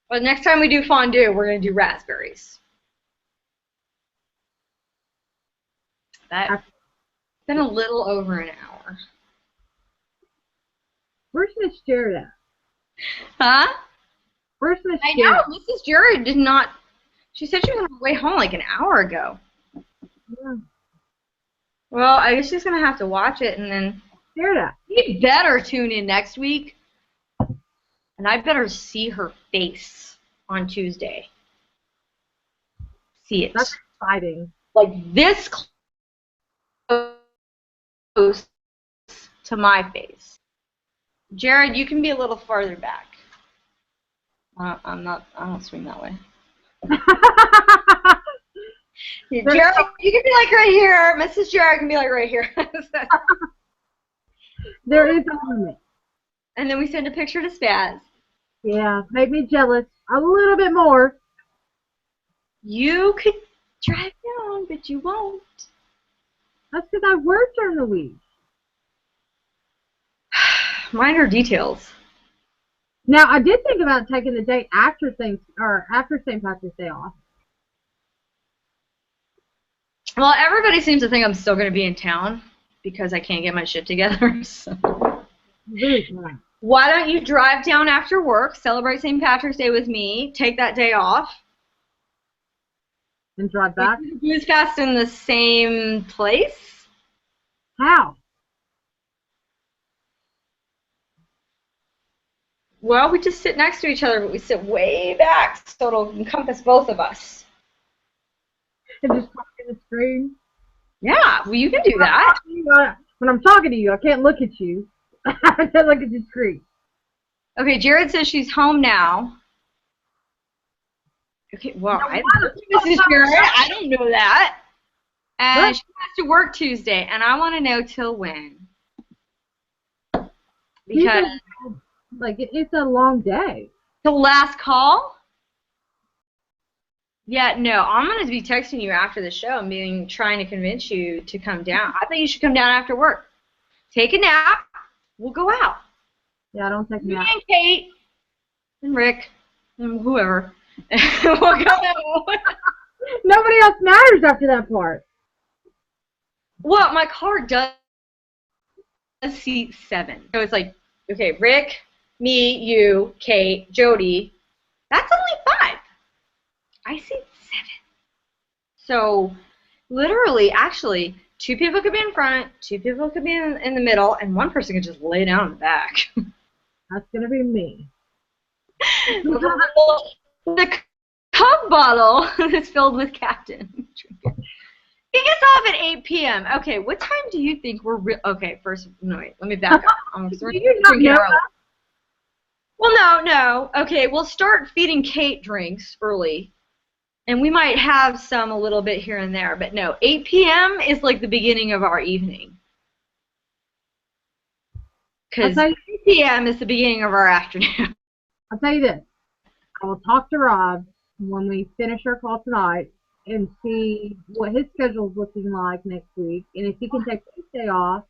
But next time we do fondue, we're going to do raspberries. That's been a little over an hour. Where's Miss Jared at? Huh? Where's Miss I Jared? know, Mrs. Jared did not. She said she was on her way home like an hour ago. Yeah. Well, I guess she's going to have to watch it, and then you better tune in next week, and I better see her face on Tuesday. See it. That's exciting. Like this close to my face. Jared, you can be a little farther back. I don't swing that way. Jared, you can be like right here. Mrs. Jared can be like right here. There is a limit. And then we send a picture to Spaz. Yeah, make me jealous a little bit more. You could drive down, but you won't. That's because I work during the week. Minor details. Now, I did think about taking the day after St. Patrick's Day off. Well, everybody seems to think I'm still going to be in town because I can't get my shit together. So. Why don't you drive down after work, celebrate St. Patrick's Day with me, take that day off, and drive back? Boozefest in the same place? How? Well, we just sit next to each other, but we sit way back, so it'll encompass both of us. And just talk to the screen? Yeah, well, you can do that. When I'm talking to you, I can't look at you. I can't look at the screen. Okay, Jared says she's home now. Okay, well, I don't know that. And she has to work Tuesday, and I want to know till when. Because like it's a long day. The last call? Yeah, no, I'm going to be texting you after the show and trying to convince you to come down. I think you should come down after work. Take a nap. We'll go out. Yeah, I don't take Me naps. and Kate and Rick and whoever. We'll go out. Nobody else matters after that part. Well, my car does seat 7. So it's like, okay, Rick, me, you, Kate, Jody. That's only 5. I seat 7. So, literally, actually, 2 people could be in front, 2 people could be in the middle, and 1 person could just lay down in the back. That's going to be me. The Coke bottle is filled with Captain. He gets off at 8 p.m. Okay, what time do you think we're okay, first, no, wait, let me back up. Do you not know that? Well, no. Okay, we'll start feeding Kate drinks early. And we might have some a little bit here and there. But no, 8 p.m. is like the beginning of our evening. Because 8 p.m. is the beginning of our afternoon. I'll tell you this. I will talk to Rob when we finish our call tonight and see what his schedule is looking like next week. And if he can take Tuesday off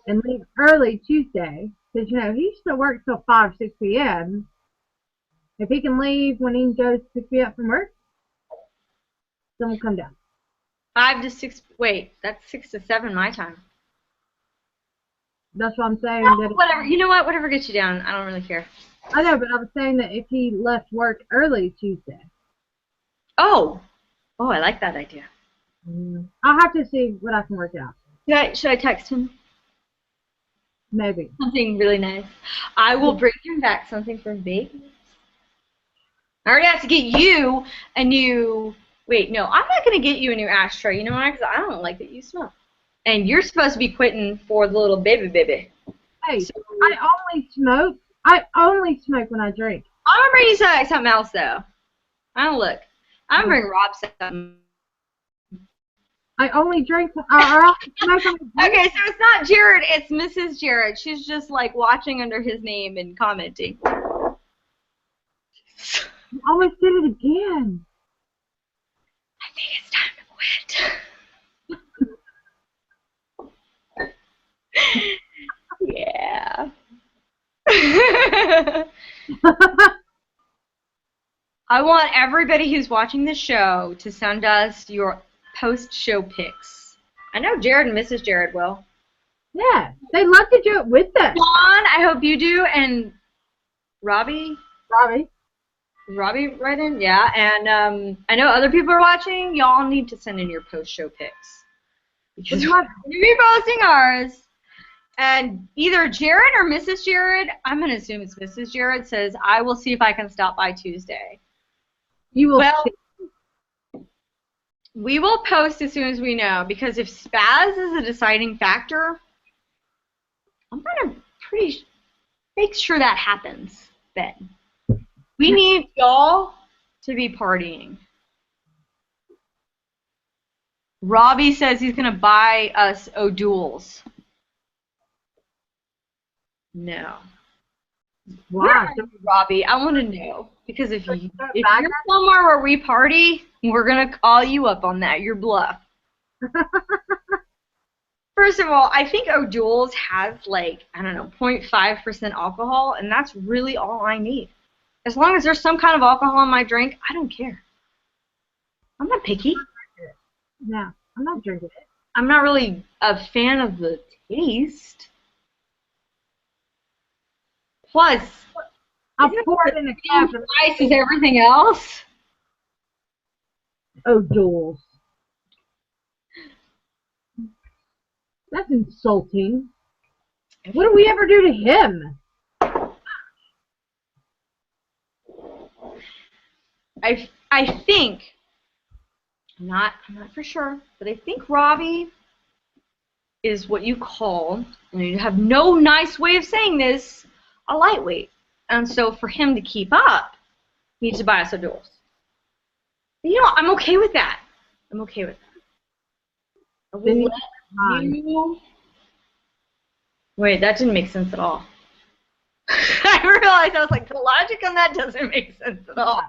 and leave early Tuesday, because, you know, he still works till 5, 6 p.m. If he can leave when he goes to pick me up from work, then we'll come down. 5 to 6, wait, that's 6 to 7 my time. That's what I'm saying. Oh, whatever, you know what, whatever gets you down, I don't really care. I know, but I was saying that if he left work early Tuesday. Oh, I like that idea. I'll have to see what I can work out. Should I text him? Maybe. Something really nice. I will bring him back something from Vegas. I already have to get you a new... Wait, no, I'm not going to get you a new ashtray. You know why? Because I don't like that you smoke. And you're supposed to be quitting for the little baby. Hey, so, I only smoke when I drink. I'm going to bring you something else, though. I don't look. I'm going to bring Rob something. I only drink, I smoke on the Okay, so it's not Jared, it's Mrs. Jared. She's just, like, watching under his name and commenting. I almost did it again. I think it's time to quit. Yeah. I want everybody who's watching the show to send us your post-show pics. I know Jared and Mrs. Jared will. Yeah, they love to do it with us. Juan, I hope you do, and Robbie right in? Yeah, and I know other people are watching. Y'all need to send in your post-show pics. Because we're going to be posting ours. And either Jared or Mrs. Jared, I'm going to assume it's Mrs. Jared, says, I will see if I can stop by Tuesday. You will see. We will post as soon as we know, because if Spaz is a deciding factor, I'm going to pretty make sure that happens then. We need y'all to be partying. Robbie says he's going to buy us O'Douls. No. Why? Robbie, I want to know. Because if you're somewhere where we party, we're going to call you up on that. You're bluff. First of all, I think O'Douls has, like, I don't know, 0.5% alcohol, and that's really all I need. As long as there's some kind of alcohol in my drink, I don't care. I'm not picky. No, I'm not drinking it. I'm not really a fan of the taste. Plus, I'll pour it in a cup. Ice is everything else. O'Douls. That's insulting. What do we ever do to him? I think, I'm not for sure, but I think Robbie is what you call, and you have no nice way of saying this, a lightweight. And so for him to keep up, he needs to buy us O'Douls. You know, I'm okay with that. I'm okay with that. I will let you... Wait, that didn't make sense at all. I realized, I was like, the logic on that doesn't make sense at all.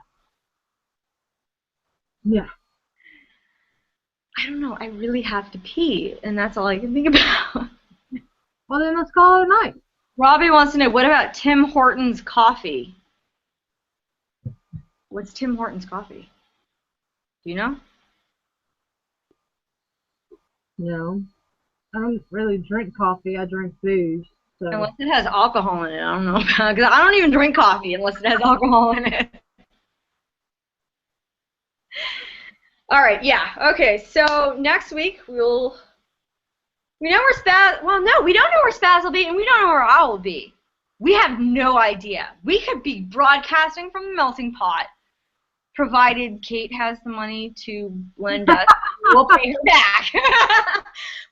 Yeah. I don't know. I really have to pee, and that's all I can think about. Well, then let's call it a night. Robbie wants to know, what about Tim Hortons coffee? What's Tim Hortons coffee? Do you know? No. I don't really drink coffee. I drink booze. So. Unless it has alcohol in it. I don't know. Because I don't even drink coffee unless it has alcohol in it. All right, yeah. Okay, so next week we know where Spaz. Well, no, we don't know where Spaz will be, and we don't know where I will be. We have no idea. We could be broadcasting from the melting pot, provided Kate has the money to lend us. We'll pay her back.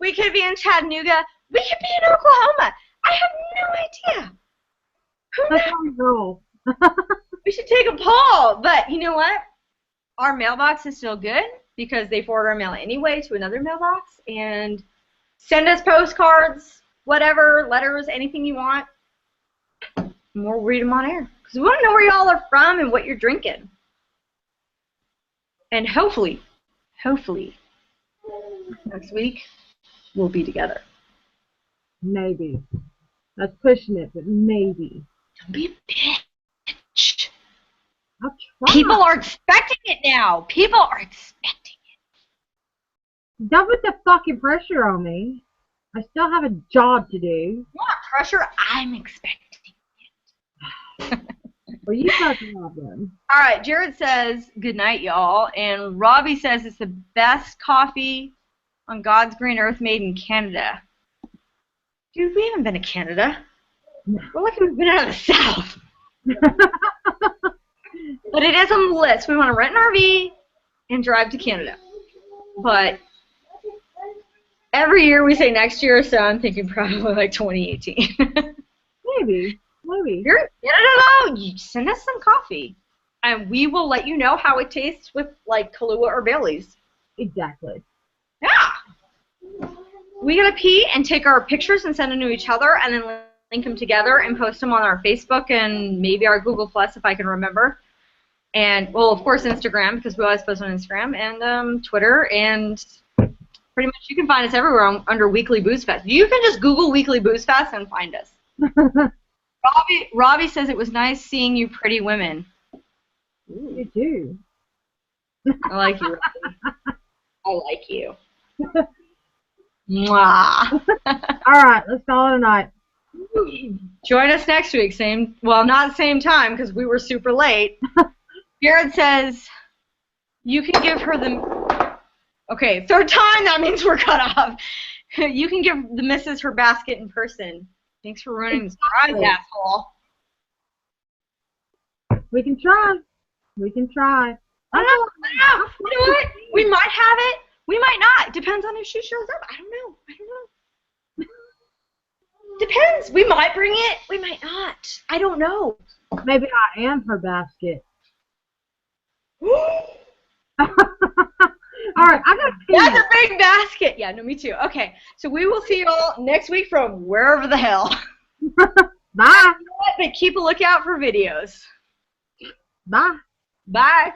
We could be in Chattanooga. We could be in Oklahoma. I have no idea. That's how we roll. We should take a poll. But you know what? Our mailbox is still good because they forward our mail anyway to another mailbox. And send us postcards, whatever, letters, anything you want. And we'll read them on air. Because we want to know where y'all are from and what you're drinking. And hopefully, next week, we'll be together. Maybe. That's pushing it, but maybe. Don't be a bitch. I'll try. People are expecting it now. People are expecting it. Don't put the fucking pressure on me. I still have a job to do. Not pressure. I'm expecting it. Well, you got the job done. All right. Jared says, good night, y'all. And Robbie says it's the best coffee on God's green earth made in Canada. Dude, we haven't been to Canada. No. We're like we've been out of the South. But it is on the list. We want to rent an RV and drive to Canada. But every year we say next year, so I'm thinking probably like 2018. Maybe. If you're in Canada, though, you send us some coffee. And we will let you know how it tastes with, like, Kahlua or Bailey's. Exactly. Yeah. We gotta pee and take our pictures and send them to each other and then link them together and post them on our Facebook and maybe our Google Plus if I can remember. And, well, of course, Instagram, because we always post on Instagram, and Twitter, and pretty much you can find us everywhere under Weekly Boozefest. You can just Google Weekly Boozefest and find us. Robbie says it was nice seeing you pretty women. You do. I like you, Robbie. I like you. Mwah. All right, let's call it a night. Join us next week. Not same time because we were super late. Jared says you can give her the. Okay, third time. That means we're cut off. You can give the missus her basket in person. Thanks for ruining the surprise, asshole. We can try. We can try. I don't know. You know what? We might have it. We might not. Depends on if she shows up. I don't know. Depends. We might bring it. We might not. I don't know. Maybe I am her basket. All right, I got pee. That's a big basket. Yeah, no, me too. Okay, so we will see you all next week from wherever the hell. Bye. But keep a lookout for videos. Bye. Bye.